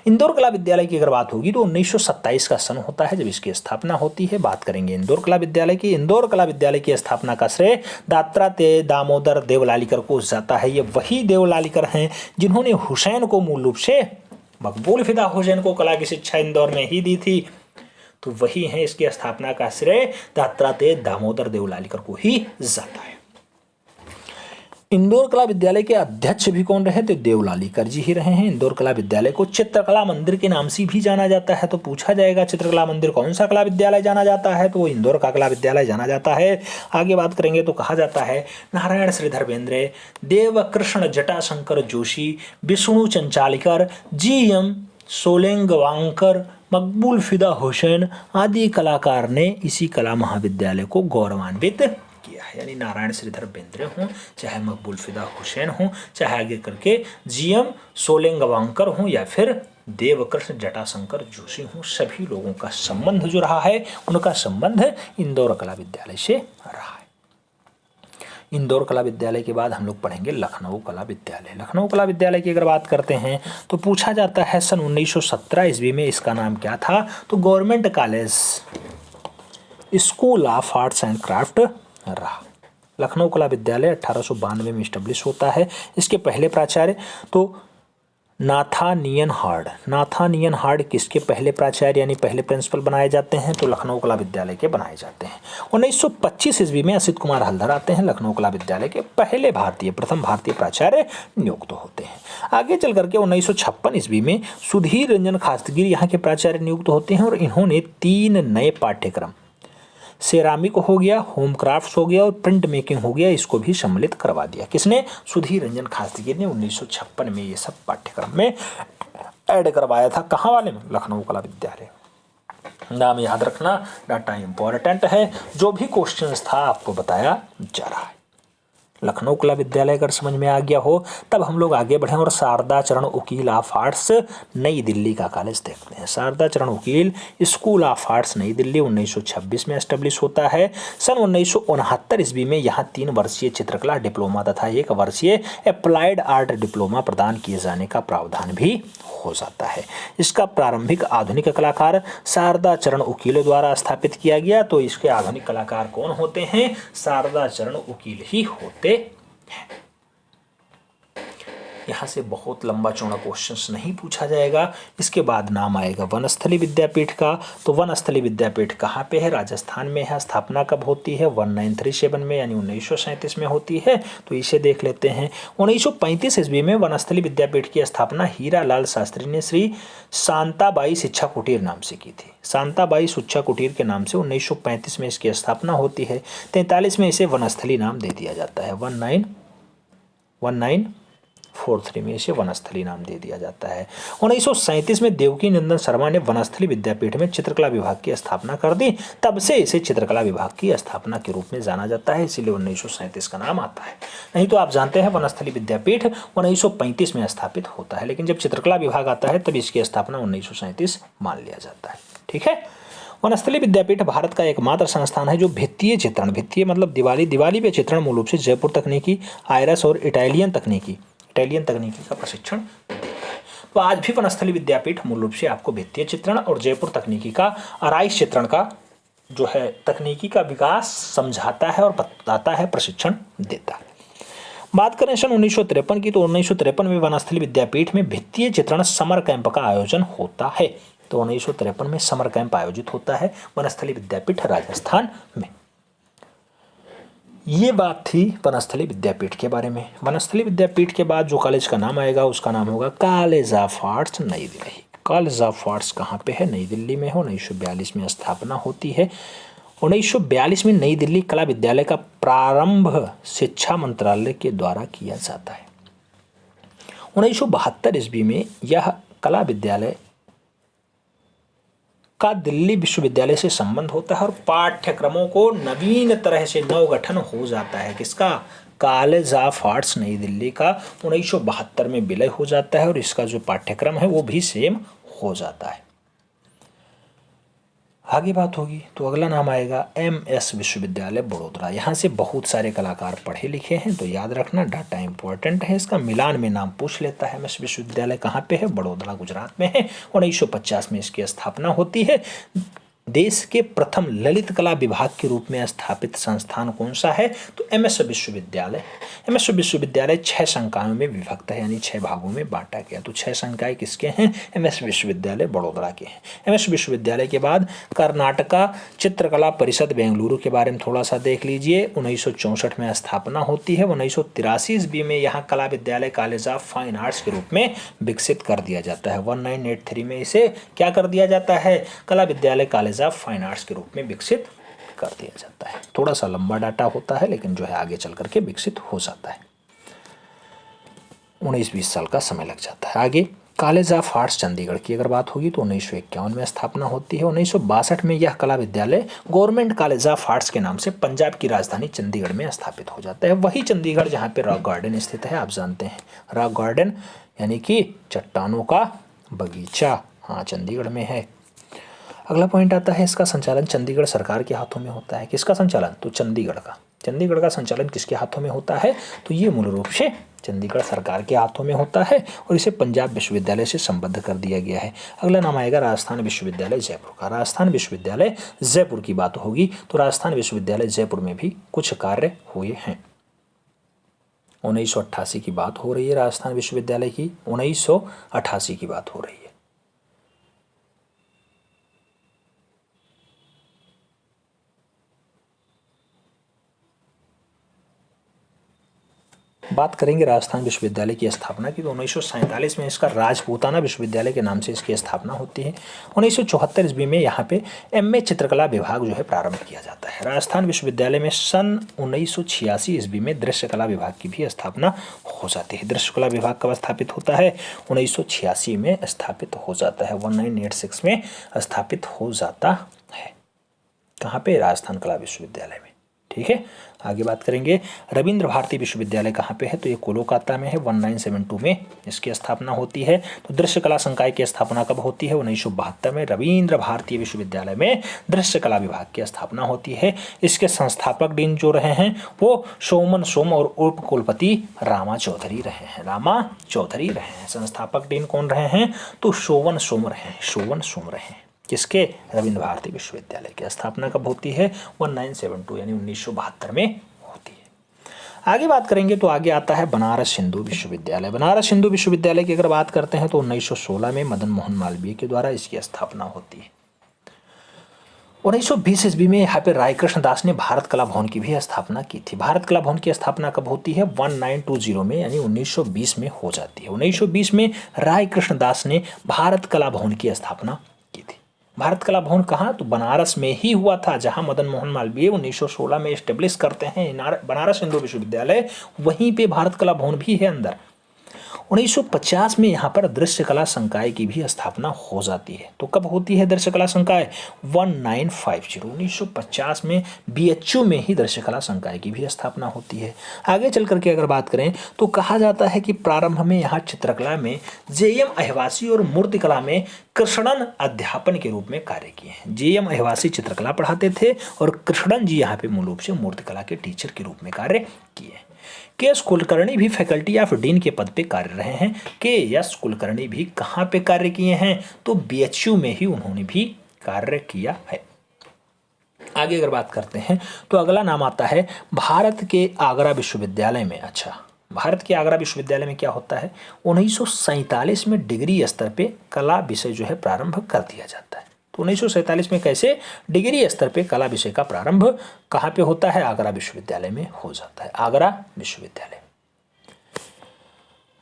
[SPEAKER 1] इंदौर कला विद्यालय की अगर बात होगी तो 1927 का सन होता है जब इसकी स्थापना होती है। बात करेंगे इंदौर कला विद्यालय की। इंदौर कला विद्यालय की स्थापना का श्रेय दात्रात्रेय दामोदर देवलालीकर को जाता है। ये वही देवलालीकर हैं जिन्होंने हुसैन को मूल रूप से, मकबूल फिदा हुसैन को कला की शिक्षा इंदौर में ही दी थी। तो वही है, इसकी स्थापना का श्रेय दत्तात्रेय दामोदर देवलालीकर को ही जाता है। इंदौर कला विद्यालय के अध्यक्ष भी कौन रहे? तो देवलालीकर जी ही रहे हैं। इंदौर कला विद्यालय को चित्रकला मंदिर के नाम से भी जाना जाता है। तो पूछा जाएगा चित्रकला मंदिर कौन सा कला विद्यालय जाना जाता है? तो वो इंदौर का कला विद्यालय जाना जाता है। आगे बात करेंगे तो कहा जाता है नारायण श्रीधर बेंद्रे, देवकृष्ण जटाशंकर जोशी, विष्णु चंचालिकर, GM सोलंगवांकर, मकबूल फिदा हुसैन आदि कलाकार ने इसी कला महाविद्यालय को गौरवान्वित किया है। यानी नारायण श्रीधर बेंद्रे हों, चाहे मकबूल फिदा हुसैन हों, चाहे आगे करके GM सोलंगवांकर हों या फिर देवकृष्ण जटाशंकर जोशी हों, सभी लोगों का संबंध जो रहा है उनका संबंध इंदौर कला विद्यालय से रहा है। इंदौर कला विद्यालय के बाद हम लोग पढ़ेंगे लखनऊ कला विद्यालय। लखनऊ कला विद्यालय की अगर बात करते हैं तो पूछा जाता है सन 1917 ईस्वी में इसका नाम क्या था? तो government college school of arts and craft रहा। लखनऊ कला विद्यालय 1892 में इस्टेब्लिश होता है। इसके पहले प्राचार्य तो नाथानियन हार्ड किसके पहले प्राचार्य यानी पहले प्रिंसिपल बनाए जाते हैं? तो लखनऊ कला विद्यालय के बनाए जाते हैं। 1925 ईस्वी में असित कुमार हल्दर आते हैं, लखनऊ कला विद्यालय के प्रथम भारतीय प्राचार्य नियुक्त होते हैं। आगे चल करके 1956 ईस्वी में सुधीर रंजन खास्तगिर यहाँ के प्राचार्य नियुक्त होते हैं और इन्होंने 3 नए पाठ्यक्रम, सेरामिक हो गया, होम क्राफ्ट्स हो गया और प्रिंट मेकिंग हो गया, इसको भी सम्मिलित करवा दिया। किसने? सुधीर रंजन खास्तगिर ने 1956 में ये सब पाठ्यक्रम में ऐड करवाया था। कहाँ वाले में? लखनऊ कला विद्यालय। नाम याद रखना, डाटा इंपॉर्टेंट है, जो भी क्वेश्चंस था आपको बताया जा रहा है। लखनऊ कला विद्यालय अगर समझ में आ गया हो तब हम लोग आगे बढ़ें और शारदा चरण उकील ऑफ आर्ट्स नई दिल्ली का कॉलेज देखते हैं। शारदा चरण उकील स्कूल ऑफ आर्ट्स नई दिल्ली 1926 में एस्टेब्लिश होता है। सन 1969 ईस्वी में यहाँ 3 वर्षीय चित्रकला डिप्लोमा तथा 1 वर्षीय अप्लाइड आर्ट डिप्लोमा प्रदान किए जाने का प्रावधान भी हो जाता है। इसका प्रारंभिक आधुनिक कलाकार शारदा चरण उकील द्वारा स्थापित किया गया। तो इसके आधुनिक कलाकार कौन होते हैं? शारदा चरण उकील ही होते हैं। यहाँ से बहुत लंबा चौड़ा क्वेश्चंस नहीं पूछा जाएगा। इसके बाद नाम आएगा वनस्थली विद्यापीठ का। तो वनस्थली विद्यापीठ कहाँ पे है? राजस्थान में है। स्थापना कब होती है? 1937 में यानी 1937 में होती है। तो इसे देख लेते हैं। 1935 ईस्वी में वनस्थली विद्यापीठ की स्थापना हीरा लाल शास्त्री ने श्री शांताबाई शिक्षा कुटीर नाम से की थी। शांताबाई शिक्षा कुटीर के नाम से 1935 में इसकी स्थापना होती है। 43 में इसे वनस्थली नाम दे दिया जाता है। 1943 में इसे वनस्थली नाम दे दिया जाता है। 1937 में देवकी नंदन शर्मा ने वनस्थली विद्यापीठ में चित्रकला विभाग की स्थापना कर दी। तब से इसे चित्रकला विभाग की स्थापना के रूप में जाना जाता है, इसीलिए 1937 का नाम आता है। नहीं तो आप जानते हैं वनस्थली विद्यापीठ 1935 में स्थापित होता है, लेकिन जब चित्रकला विभाग आता है तब इसकी स्थापना 1937 मान लिया जाता है। ठीक है। वनस्थली विद्यापीठ भारत का एकमात्र संस्थान है जो भित्तीय मतलब दिवाली पे चित्रण मूल रूप से जयपुर तकनीकी, आयरस और इटालियन तकनीकी का प्रशिक्षण देता है। तो आज भी वनस्थली विद्यापीठ मूल रूप से आपको भित्तीय चित्रण और जयपुर तकनीकी का आराइश चित्रण का जो है तकनीकी का विकास समझाता है और बताता है, प्रशिक्षण देता है। बात करें सन 1953 की, तो 1953 में वनस्थली विद्यापीठ में भित्तीय चित्रण समर कैंप का आयोजन होता है। तो 1953 में समर कैंप आयोजित होता है वनस्थली विद्यापीठ राजस्थान में। ये बात थी वनस्थली विद्यापीठ के बारे में। वनस्थली विद्यापीठ के बाद जो कॉलेज का नाम आएगा उसका नाम होगा कॉलेज ऑफ आर्ट्स नई दिल्ली। कॉलेज ऑफ आर्ट्स कहाँ पे है? नई दिल्ली में हो। 1942 में स्थापना होती है। 1942 में नई दिल्ली कला विद्यालय का प्रारंभ शिक्षा मंत्रालय के द्वारा किया जाता है। 1972 ईस्वी में यह कला विद्यालय का दिल्ली विश्वविद्यालय से संबंध होता है और पाठ्यक्रमों को नवीन तरह से नवगठन हो जाता है। किसका? कॉलेज ऑफ आर्ट्स नई दिल्ली का 1972 में विलय हो जाता है और इसका जो पाठ्यक्रम है वो भी सेम हो जाता है। आगे बात होगी तो अगला नाम आएगा MS विश्वविद्यालय बड़ोदरा। यहाँ से बहुत सारे कलाकार पढ़े लिखे हैं, तो याद रखना, डाटा इंपॉर्टेंट है। इसका मिलान में नाम पूछ लेता है। MS विश्वविद्यालय कहाँ पे है? बड़ोदरा गुजरात में है। 1950 में इसकी स्थापना होती है। देश के प्रथम ललित कला विभाग के रूप में स्थापित संस्थान कौन सा है? तो एमएस विश्वविद्यालय। एमएस विश्वविद्यालय 6 संकायों में विभक्त है, यानी 6 भागों में बांटा गया। तो 6 संकाय किसके हैं? एमएस विश्वविद्यालय बड़ौदा के हैं। एमएस विश्वविद्यालय के बाद कर्नाटका चित्रकला परिषद बेंगलुरु के बारे में थोड़ा सा देख लीजिए। 1964 में स्थापना होती है। 1983 ईस्वी में यहाँ कला विद्यालय कॉलेज ऑफ फाइन आर्ट्स के रूप में विकसित कर दिया जाता है। 1983 में इसे क्या कर दिया जाता है? कला विद्यालय कॉलेज ऑफ फाइन आर्ट्स के रूप में विकसित कर दिया जाता है। थोड़ा सा लंबा डाटा होता है, लेकिन जो है आगे चल करके विकसित हो जाता है। 19-20 साल का समय लग जाता है। आगे कॉलेज ऑफ आर्ट्स चंडीगढ़ की अगर बात होगी तो 1951 में स्थापना होती है। 1962 में यह कला विद्यालय गवर्नमेंट कॉलेज ऑफ आर्ट्स के नाम से पंजाब की राजधानी चंडीगढ़ में स्थापित हो जाता है। वही चंडीगढ़ जहाँ पे रॉक गार्डन स्थित है, आप जानते हैं रॉक गार्डन यानी कि चट्टानों का बगीचा, हाँ चंडीगढ़ में है। अगला पॉइंट आता है, इसका संचालन चंडीगढ़ सरकार के हाथों में होता है। किसका संचालन? तो चंडीगढ़ का। चंडीगढ़ का संचालन किसके हाथों में होता है? तो ये मूल रूप से चंडीगढ़ सरकार के हाथों में होता है और इसे पंजाब विश्वविद्यालय से संबद्ध कर दिया गया है। अगला नाम आएगा राजस्थान विश्वविद्यालय जयपुर का। राजस्थान विश्वविद्यालय जयपुर की बात होगी तो राजस्थान विश्वविद्यालय जयपुर में भी कुछ कार्य हुए हैं। 1988 की बात हो रही है राजस्थान विश्वविद्यालय की, 1988 की बात हो रही है। बात करेंगे राजस्थान विश्वविद्यालय की स्थापना की तो 1947 में इसका राजपूताना विश्वविद्यालय के नाम से इसकी स्थापना होती है। 1974 ईस्वी में यहाँ पे एमए चित्रकला विभाग जो है प्रारंभ किया जाता है। राजस्थान विश्वविद्यालय में सन 1986 ईस्वी में दृश्य कला विभाग की भी स्थापना हो जाती है। दृश्य कला विभाग कब स्थापित होता है? 1986 में स्थापित हो जाता है। 1986 में स्थापित हो जाता है। कहाँ पे? राजस्थान कला विश्वविद्यालय में। ठीक है, आगे बात करेंगे रविंद्र भारती विश्वविद्यालय कहाँ पे है? तो ये कोलकाता में है। 1972 में इसकी स्थापना होती है। तो दृश्य कला संकाय की स्थापना कब होती है? 1972 में रविंद्र भारती विश्वविद्यालय में दृश्य कला विभाग की स्थापना होती है। इसके संस्थापक डीन जो रहे हैं वो सोमन सोम और उप कुलपति रामा चौधरी रहे हैं। रामा चौधरी रहे हैं। संस्थापक डीन कौन रहे हैं? तो सोवन सोम रहे हैं। सोवन सोम रहे हैं। किसके? रविंद्र भारती विश्वविद्यालय की स्थापना कब होती है? 1972 यानी 1972 में होती है। आगे बात करेंगे तो आगे आता है बनारस हिंदू विश्वविद्यालय। बनारस हिंदू विश्वविद्यालय की अगर बात करते हैं तो 1916 में मदन मोहन मालवीय के द्वारा इसकी स्थापना होती है। 1920 ईस्वी में यहाँ पे राय कृष्ण दास ने भारत कला भवन की भी स्थापना की थी। भारत कला भवन की स्थापना कब होती है? 1920 में यानी 1920 में हो जाती है। 1920 में राय कृष्ण दास ने भारत कला भवन की स्थापना की थी। भारत कला भवन कहाँ? तो बनारस में ही हुआ था, जहाँ मदन मोहन मालवीय 1916 में एस्टेब्लिश करते हैं बनारस हिंदू विश्वविद्यालय, वहीं पे भारत कला भवन भी है अंदर। 1950 में यहाँ पर दृश्य कला संकाय की भी स्थापना हो जाती है। तो कब होती है दृश्य कला संकाय? 1950 में बीएचयू में ही दृश्य कला संकाय की भी स्थापना होती है। आगे चल करके अगर बात करें तो कहा जाता है कि प्रारंभ में यहाँ चित्रकला में जेएम अहिवासी और मूर्तिकला में कृष्णन अध्यापन के रूप में कार्य किए हैं। जेएम अहिवासी चित्रकला पढ़ाते थे और कृष्णन जी यहाँ पे मूल रूप से मूर्तिकला के टीचर के रूप में कार्य किए। के एस कुलकर्णी भी फैकल्टी ऑफ डीन के पद पे कार्य रहे हैं। के एस कुलकर्णी भी कहाँ पे कार्य किए हैं? तो बीएचयू में ही उन्होंने भी कार्य किया है। आगे अगर बात करते हैं तो अगला नाम आता है भारत के आगरा विश्वविद्यालय में। अच्छा, भारत के आगरा विश्वविद्यालय में क्या होता है? 1947 में डिग्री स्तर पे कला विषय जो है प्रारंभ कर दिया जाता है। तो 1947 में कैसे डिग्री स्तर पे कला विषय का प्रारंभ कहाँ पे होता है? आगरा विश्वविद्यालय में हो जाता है। आगरा विश्वविद्यालय।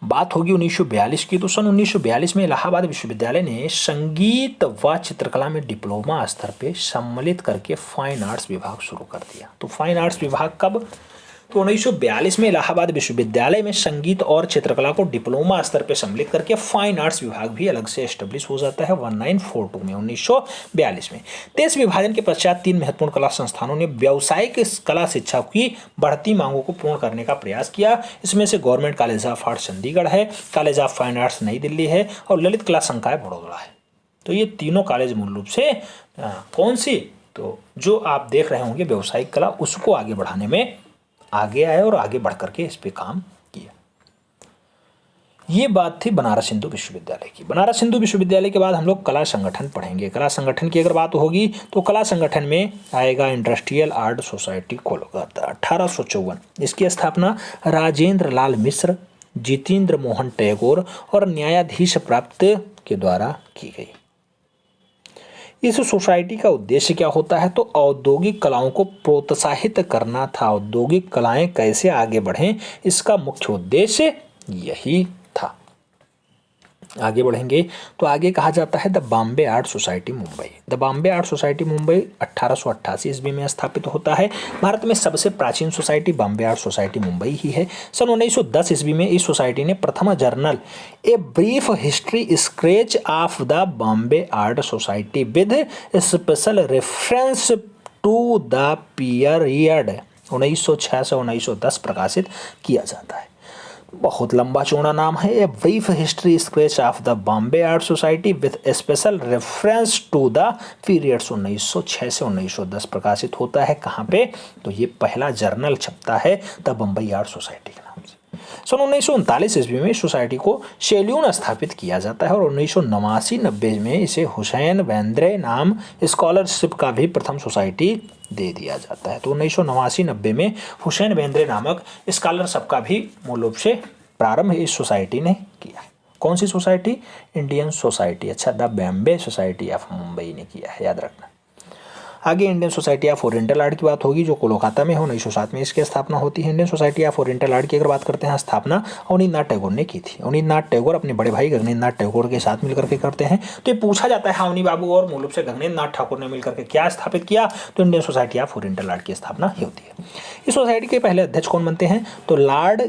[SPEAKER 1] बात होगी 1942 की तो सन 1942 में इलाहाबाद विश्वविद्यालय ने संगीत व चित्रकला में डिप्लोमा स्तर पे सम्मिलित करके फाइन आर्ट्स विभाग शुरू कर दिया। तो फाइन आर्ट्स विभाग कब? तो 1942 में इलाहाबाद विश्वविद्यालय में संगीत और चित्रकला को डिप्लोमा स्तर पर सम्मिलित करके फाइन आर्ट्स विभाग भी अलग से एस्टेब्लिश हो जाता है 1942 में 1942 में। देश विभाजन के पश्चात 3 महत्वपूर्ण कला संस्थानों ने व्यावसायिक कला शिक्षा की बढ़ती मांगों को पूर्ण करने का प्रयास किया। इसमें से government college of arts Chandigarh है, कॉलेज ऑफ फाइन आर्ट्स नई दिल्ली है और ललित कला संकाय बड़ौदा है। तो ये तीनों कॉलेज मूल रूप से कौन सी? तो जो आप देख रहे होंगे व्यावसायिक कला, उसको आगे बढ़ाने में आगे आए और आगे बढ़ करके इस पे काम किया। ये बात थी बनारस हिंदू विश्वविद्यालय की। बनारस हिंदू विश्वविद्यालय के बाद हम लोग कला संगठन पढ़ेंगे। कला संगठन की अगर बात होगी तो कला संगठन में आएगा इंडस्ट्रियल आर्ट सोसाइटी कोलकाता 1854। इसकी स्थापना राजेंद्र लाल मिश्र, जितेंद्र मोहन टैगोर और न्यायाधीश प्राप्त के द्वारा की गई। इस सोसाइटी का उद्देश्य क्या होता है? तो औद्योगिक कलाओं को प्रोत्साहित करना था। औद्योगिक कलाएं कैसे आगे बढ़ें, इसका मुख्य उद्देश्य यही था। आगे बढ़ेंगे तो आगे कहा जाता है the Bombay art society Mumbai. The Bombay art society Mumbai 1888 ईस्वी में स्थापित होता है। भारत में सबसे प्राचीन society Bombay art society Mumbai ही है। सन 1910 ईस्वी में इस सोसाइटी ने प्रथम journal a brief history sketch of the Bombay art society with special reference to the period 1906 से 1910 प्रकाशित किया जाता है। बहुत लंबा चौड़ा नाम है। A brief history sketch of the Bombay art society with special reference to the periods 1906 से 1910 प्रकाशित होता है। कहाँ पे? तो ये पहला जर्नल छपता है द बम्बई आर्ट सोसाइटी के नाम से। सन 1939 ईस्वी में सोसाइटी को शेल्यून स्थापित किया जाता है और 1989-90 में इसे हुसैन बेंद्रे नाम स्कॉलरशिप का भी प्रथम सोसाइटी दे दिया जाता है। तो 1989-90 में हुसैन बेंद्रे नामक स्कॉलरशिप का भी मूल रूप से प्रारंभ इस सोसाइटी ने किया है। कौन सी सोसाइटी? इंडियन सोसाइटी, अच्छा the Bombay society of Mumbai ने किया है, याद रखना। आगे Indian society of oriental art की बात होगी जो कोलकाता में है। 1907 में इसकी स्थापना होती है। Indian society of oriental art की अगर बात करते हैं, स्थापना अवनींद्रनाथ टैगोर ने की थी। अवनींद्रनाथ टैगोर अपने बड़े भाई गगनेंद्रनाथ टैगोर के साथ मिलकर के करते हैं। तो ये पूछा जाता है अवनी बाबू और मूल रूप से गगनेंद्रनाथ ठाकुर ने मिलकर के क्या स्थापित किया? तो Indian society of oriental art की स्थापना ही होती है। इस सोसाइटी के पहले अध्यक्ष कौन बनते हैं? तो लॉर्ड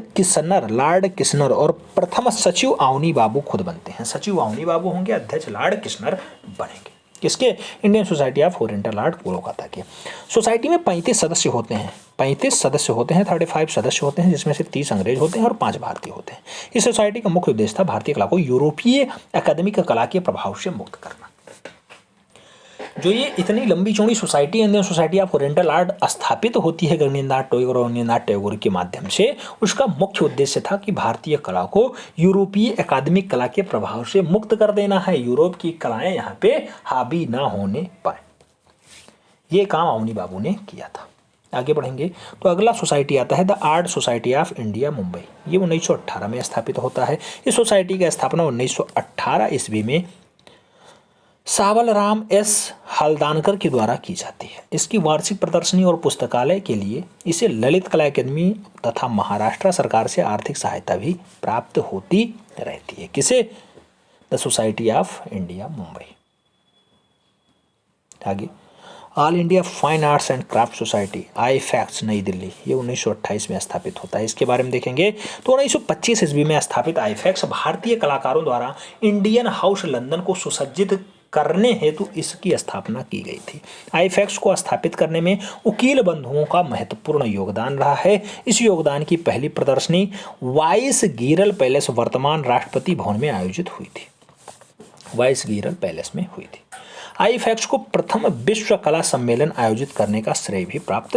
[SPEAKER 1] किशनर और प्रथम सचिव अवनी बाबू खुद बनते हैं। सचिव अवनी बाबू होंगे, अध्यक्ष लॉर्ड किशनर बनेंगे। किसके? Indian society of oriental art Kolkata के। सोसाइटी में 35 सदस्य होते हैं। 35 सदस्य होते हैं, 35 सदस्य होते हैं, जिसमें से 30 अंग्रेज होते हैं और 5 भारतीय होते हैं। इस सोसाइटी का मुख्य उद्देश्य था भारतीय कला को यूरोपीय अकादमिक कला के प्रभाव से मुक्त करना। जो ये इतनी लंबी चौड़ी society Indian society of oriental art स्थापित होती है गगनेंद्रनाथ टैगोर और अवनींद्रनाथ टैगोर के माध्यम से, उसका मुख्य उद्देश्य था कि भारतीय कला को यूरोपीय अकादमिक कला के प्रभाव से मुक्त कर देना है। यूरोप की कलाएं यहाँ पे हावी ना होने पाए, ये काम अवनी बाबू ने किया था। आगे बढ़ेंगे तो अगला सोसाइटी आता है the art society of India Mumbai. ये 1918 में स्थापित होता है। इस सोसाइटी की स्थापना 1918 ईस्वी में सावल राम एस हल्दानकर के द्वारा की जाती है। इसकी वार्षिक प्रदर्शनी और पुस्तकालय के लिए इसे ललित कला अकादमी तथा महाराष्ट्र सरकार से आर्थिक सहायता भी प्राप्त होती रहती है। किसे? The society of India Mumbai. आगे all India fine arts and craft society AIFACS New Delhi, ये 1928 में स्थापित होता है। इसके बारे में देखेंगे तो 1925 ईस्वी में स्थापित आईफैक्स भारतीय कलाकारों द्वारा इंडियन हाउस लंदन को सुसज्जित करने हेतु इसकी स्थापना की गई थी। आईफैक्स को स्थापित करने में वकील बंधुओं का महत्वपूर्ण योगदान रहा है। इस योगदान की पहली प्रदर्शनी वाइस गीरल पैलेस वर्तमान राष्ट्रपति भवन में आयोजित हुई थी। वाइस गीरल पैलेस में हुई थी। आईफैक्स को प्रथम विश्व कला सम्मेलन आयोजित करने का श्रेय भी प्राप्त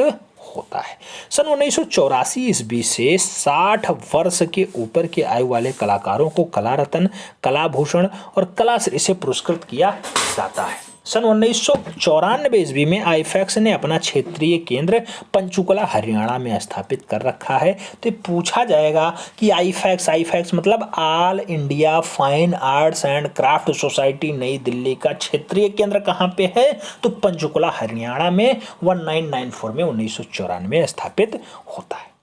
[SPEAKER 1] होता है। सन 1984 ईस्वी से 60 वर्ष के ऊपर के आयु वाले कलाकारों को कला रत्न, कला भूषण और कला श्री से पुरस्कृत किया जाता है। सन 1994 ईस्वी में आईफैक्स ने अपना क्षेत्रीय केंद्र पंचकुला हरियाणा में स्थापित कर रखा है। तो पूछा जाएगा कि आईफैक्स मतलब all India fine arts and craft society नई दिल्ली का क्षेत्रीय केंद्र कहाँ पे है? तो पंचकुला हरियाणा में 1994 में 1994 में स्थापित होता है।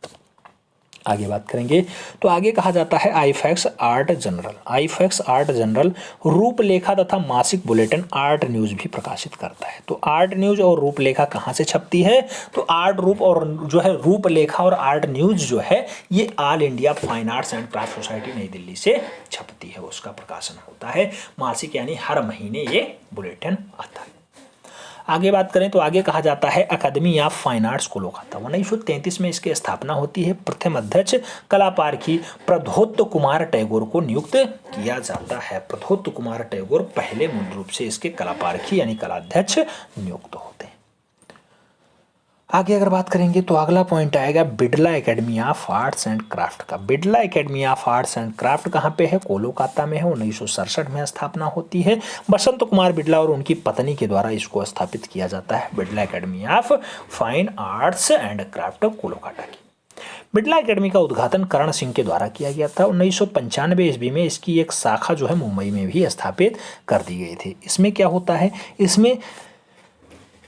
[SPEAKER 1] आगे बात करेंगे तो आगे कहा जाता है आईफैक्स आर्ट जनरल। आईफैक्स आर्ट जनरल रूपलेखा तथा मासिक बुलेटिन आर्ट न्यूज भी प्रकाशित करता है। तो आर्ट न्यूज और रूपलेखा कहाँ से छपती है? तो आर्ट रूप और जो है रूपलेखा और आर्ट न्यूज जो है ये all India fine arts and craft society नई दिल्ली से छपती है, उसका प्रकाशन होता है मासिक, यानी हर महीने ये बुलेटिन आता है। आगे बात करें तो आगे कहा जाता है अकादमी ऑफ फाइन आर्ट्स कोलकाता। 1933 में इसकी स्थापना होती है। प्रथम अध्यक्ष कलापारखी प्रद्योत कुमार टैगोर को नियुक्त किया जाता है। प्रद्योत कुमार टैगोर पहले मूल रूप से इसके कलापारखी यानी कलाध्यक्ष नियुक्त होते हैं। आगे अगर बात करेंगे तो अगला पॉइंट आएगा Birla academy of arts and craft का। Birla academy of arts and craft कहाँ पे है? कोलकाता में है। 1967 में स्थापना होती है। बसंत कुमार बिड़ला और उनकी पत्नी के द्वारा इसको स्थापित किया जाता है। Birla academy of fine arts and craft Kolkata की। बिड़ला एकेडमी का उद्घाटन करण सिंह के द्वारा किया गया था। 1995 ईस्वी में इसकी एक शाखा जो है मुंबई में भी स्थापित कर दी गई थी। इसमें क्या होता है? इसमें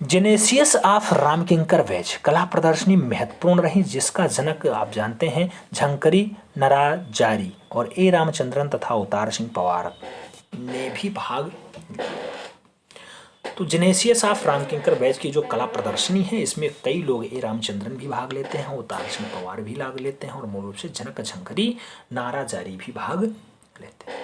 [SPEAKER 1] जेनेसियस ऑफ रामकिंकर वैज कला प्रदर्शनी महत्वपूर्ण रही, जिसका जनक आप जानते हैं झंकरी नराजारी और ए रामचंद्रन तथा अवतार सिंह पवार ने भी भाग। तो जेनेसियस ऑफ रामकिंकर बैच की जो कला प्रदर्शनी है, इसमें कई लोग ए रामचंद्रन भी भाग लेते हैं, अवतार सिंह पवार भी भाग लेते हैं और मूल रूप से जनक झंकरी नाराजारी भी भाग लेते हैं।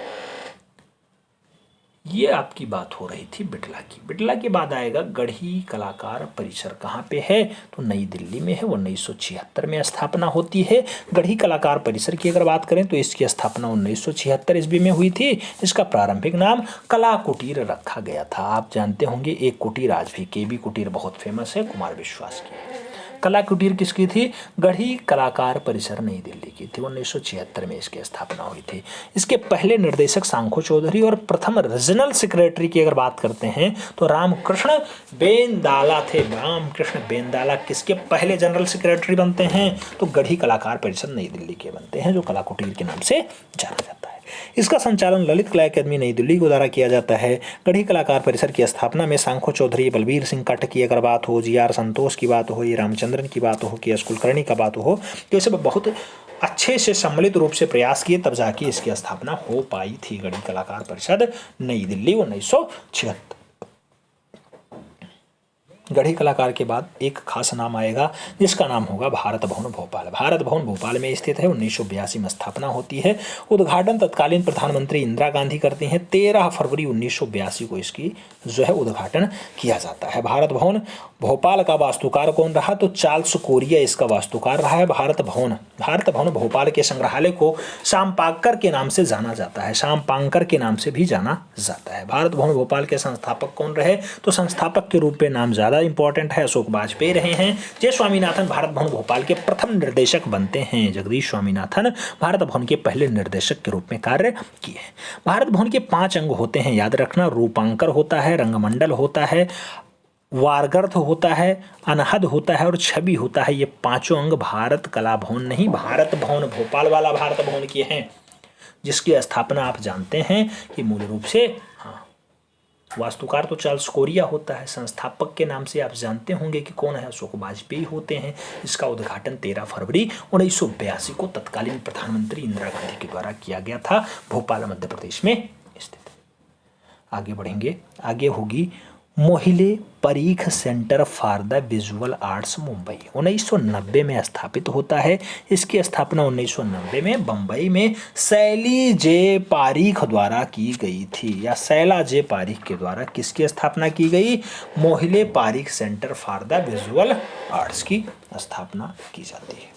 [SPEAKER 1] ये आपकी बात हो रही थी बिड़ला की। बिड़ला के बाद आएगा गढ़ी कलाकार परिसर। कहाँ पे है? तो नई दिल्ली में है। 1976 में स्थापना होती है। गढ़ी कलाकार परिसर की अगर बात करें तो इसकी स्थापना 1976 ईस्वी में हुई थी। इसका प्रारंभिक नाम कला कुटीर रखा गया था। आप जानते होंगे एक कुटीर आज भी KB कुटीर बहुत फेमस है, कुमार विश्वास की। कला कुटीर किसकी थी? गढ़ी कलाकार परिसर नई दिल्ली की थी। 1976 में इसकी स्थापना हुई थी। इसके पहले निर्देशक सांखो चौधरी और प्रथम रीजनल सेक्रेटरी की अगर बात करते हैं तो रामकृष्ण बेंदाला थे। रामकृष्ण बेंदाला किसके पहले जनरल सेक्रेटरी बनते हैं? तो गढ़ी कलाकार परिसर नई दिल्ली के बनते हैं, जो कला कुटीर के नाम से जाना जाता है। इसका संचालन ललित कला अकादमी नई दिल्ली के द्वारा किया जाता है। गढ़ी कलाकार परिसर की स्थापना में सांखो चौधरी, बलबीर सिंह कट्ट की अगर बात हो, GR संतोष की बात हो, ये रामचंद्रन की बात हो, KS कुलकर्णी का बात हो, तो ये सब बहुत अच्छे से सम्मिलित रूप से प्रयास किए, तब जाके इसकी स्थापना हो पाई थी। गढ़ी कलाकार परिषद नई दिल्ली 1976। गढ़ी कलाकार के बाद एक खास नाम आएगा जिसका नाम होगा भारत भवन भोपाल। भारत भवन भोपाल में स्थित है। 1982 में स्थापना होती है। उद्घाटन तत्कालीन प्रधानमंत्री इंदिरा गांधी करती हैं। 13 फरवरी 1982 को इसकी जो है उद्घाटन किया जाता है। भारत भवन भोपाल का वास्तुकार कौन रहा? तो चार्ल्स कोरिया इसका वास्तुकार रहा है। भारत भवन भोपाल के संग्रहालय को शामपांकर के नाम से जाना जाता है। शामपांकर के नाम से भी जाना जाता है। भारत भवन भोपाल के संस्थापक कौन रहे? तो संस्थापक के रूप में नाम ज्यादा इंपॉर्टेंट है, अशोक वाजपेयी रहे हैं। जय स्वामीनाथन भारत भवन भोपाल के प्रथम निर्देशक बनते हैं। जगदीश स्वामीनाथन भारत भवन के पहले निर्देशक के रूप में कार्य किए। भारत भवन के 5 अंग होते हैं, याद रखना। रूपांकर होता है, रंगमंडल होता है, वारगर्थ होता है, अनहद होता है और छवि होता है। ये 5 अंग भारत कला भवन नहीं, भारत भवन भोपाल वाला भारत भवन के हैं, जिसकी स्थापना आप जानते हैं कि मूल रूप से वास्तुकार तो चार्ल्स कोरिया होता है। संस्थापक के नाम से आप जानते होंगे कि कौन है? अशोक वाजपेयी होते हैं। इसका उद्घाटन 13 फरवरी 1982 को तत्कालीन प्रधानमंत्री इंदिरा गांधी के द्वारा किया गया था। भोपाल मध्य प्रदेश में स्थित। आगे बढ़ेंगे। आगे होगी Mohile Parikh centre for the visual arts Mumbai. 1990 में स्थापित होता है। इसकी स्थापना 1990 में बम्बई में शैली जे पारीख द्वारा की गई थी, या शैला जे पारीख के द्वारा किसकी स्थापना की गई? Mohile Parikh centre for the visual arts की स्थापना की जाती है।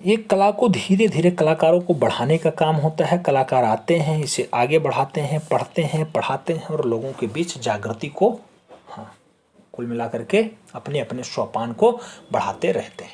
[SPEAKER 1] ये कला को धीरे धीरे कलाकारों को बढ़ाने का काम होता है। कलाकार आते हैं, इसे आगे बढ़ाते हैं, पढ़ते हैं, पढ़ाते हैं और लोगों के बीच जागृति को कुल मिलाकर के अपने अपने सोपान को बढ़ाते रहते हैं।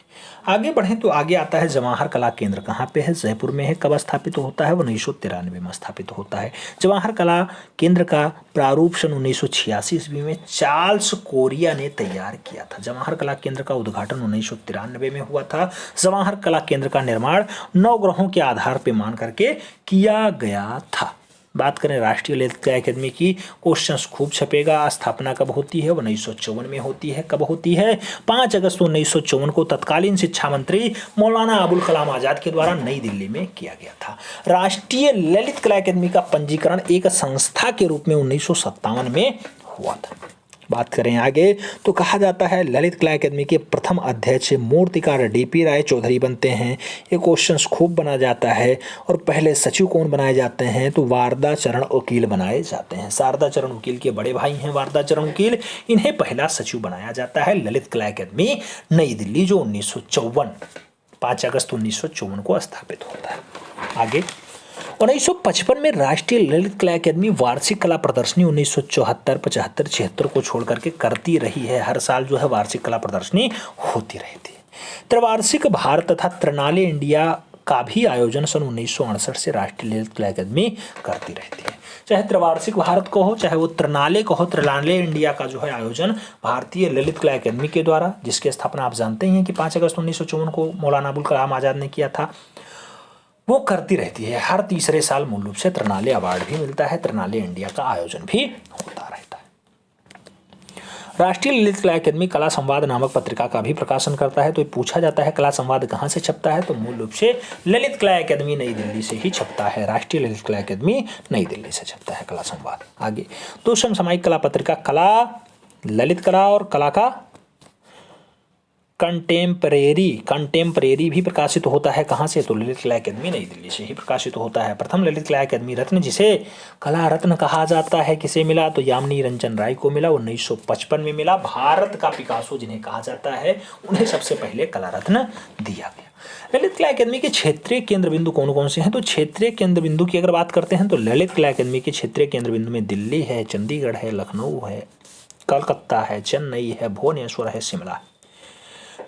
[SPEAKER 1] आगे बढ़ें तो आगे आता है जवाहर कला केंद्र। कहाँ पे है? जयपुर में है। कब स्थापित होता है? 1993 में स्थापित होता है। जवाहर कला केंद्र का प्रारूप सन 1986 ईस्वी में चार्ल्स कोरिया ने तैयार किया था। जवाहर कला केंद्र का उद्घाटन 1993 में हुआ था। जवाहर कला केंद्र का निर्माण 9 ग्रहों के आधार पर मान करके किया गया था। बात करें राष्ट्रीय ललित कला अकादमी की, क्वेश्चंस खूब छपेगा। स्थापना कब होती है? 1954 में होती है। कब होती है? 5 अगस्त 1954 को तत्कालीन शिक्षा मंत्री मौलाना अबुल कलाम आजाद के द्वारा नई दिल्ली में किया गया था। राष्ट्रीय ललित कला अकादमी का पंजीकरण एक संस्था के रूप में 1957 में हुआ था। बात करें आगे तो कहा जाता है ललित कला अकादमी के प्रथम अध्यक्ष मूर्तिकार DP राय चौधरी बनते हैं। ये क्वेश्चंस खूब बना जाता है। और पहले सचिव कौन बनाए जाते हैं? तो वारदा चरण वकील बनाए जाते हैं। शारदा चरण वकील के बड़े भाई हैं वारदा चरण वकील, इन्हें पहला सचिव बनाया जाता है ललित कला अकादमी नई दिल्ली, जो 5 अगस्त 1954 को स्थापित होता है। आगे 1955 में राष्ट्रीय ललित कला अकादमी वार्षिक कला प्रदर्शनी 1974, 75, 76 को छोड़ करके करती रही है। हर साल जो है वार्षिक कला प्रदर्शनी होती रहती है। त्रैवार्षिक भारत तथा त्रिनाले इंडिया का भी आयोजन सन 1968 से राष्ट्रीय ललित कला अकादमी करती रहती है। चाहे त्रैवार्षिक भारत को हो, चाहे वो त्रिनाले को हो, त्रिनाले इंडिया का जो है आयोजन भारतीय ललित कला अकादमी के द्वारा, जिसकी स्थापना आप जानते हैं कि 5 अगस्त 1954 को मौलाना अबुल कलाम आज़ाद ने किया था, वो करती रहती है। हर तीसरे साल मूल रूप से त्रिनाले अवार्ड भी मिलता है, त्रिनाले इंडिया का आयोजन भी होता रहता है। राष्ट्रीय ललित कला अकादमी कला संवाद नामक पत्रिका का भी प्रकाशन करता है। तो पूछा जाता है कला संवाद कहाँ से छपता है, तो मूल रूप से ललित कला अकादमी नई दिल्ली से ही छपता है। राष्ट्रीय ललित कला अकादमी नई दिल्ली से छपता है कला संवाद। आगे तो समसामयिक कला पत्रिका कला, ललित कला और कला का कंटेम्परेरी भी प्रकाशित होता है। कहाँ से, तो ललित कला अकादमी नई दिल्ली से ही प्रकाशित होता है। प्रथम ललित कला अकादमी रत्न, जिसे कला रत्न कहा जाता है, किसे मिला, तो यामिनी रंजन राय को मिला, 1955 में मिला। भारत का पिकासो जिन्हें कहा जाता है, उन्हें सबसे पहले कला रत्न दिया गया। ललित कला अकादमी के क्षेत्रीय केंद्र बिंदु कौन कौन से हैं, तो क्षेत्रीय केंद्र बिंदु की अगर बात करते हैं तो ललित कला अकादमी के क्षेत्रीय केंद्र बिंदु में दिल्ली है, चंडीगढ़ है, लखनऊ है, कलकत्ता है, चेन्नई है, भुवनेश्वर है, शिमला है।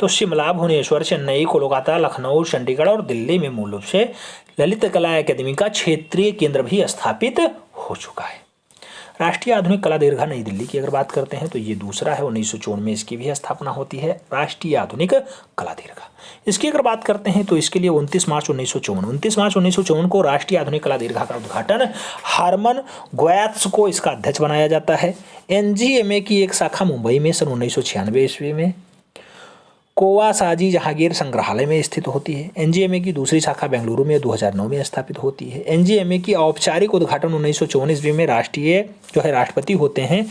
[SPEAKER 1] तो शिमला, भुवनेश्वर, चेन्नई, कोलकाता, लखनऊ, चंडीगढ़ और दिल्ली में मूल रूप से ललित कला अकादमी का क्षेत्रीय केंद्र भी स्थापित हो चुका है। राष्ट्रीय आधुनिक कला दीर्घा नई दिल्ली की अगर बात करते हैं तो ये दूसरा है, 1954 में इसकी भी स्थापना होती है, राष्ट्रीय आधुनिक कला दीर्घा। इसकी अगर बात करते हैं तो इसके लिए 29 मार्च 1954 को राष्ट्रीय आधुनिक कला दीर्घा का उद्घाटन हरमन गोयत्स को इसका अध्यक्ष बनाया जाता है। एनजीएमए की एक शाखा मुंबई में सन 1996 ईस्वी में कोवासाजी जहांगीर संग्रहालय में स्थित होती है। एनजीएमए की दूसरी शाखा बेंगलुरु में 2009 में स्थापित होती है। एनजीएमए की औपचारिक उद्घाटन 1954 ईस्वी में राष्ट्रपति होते हैं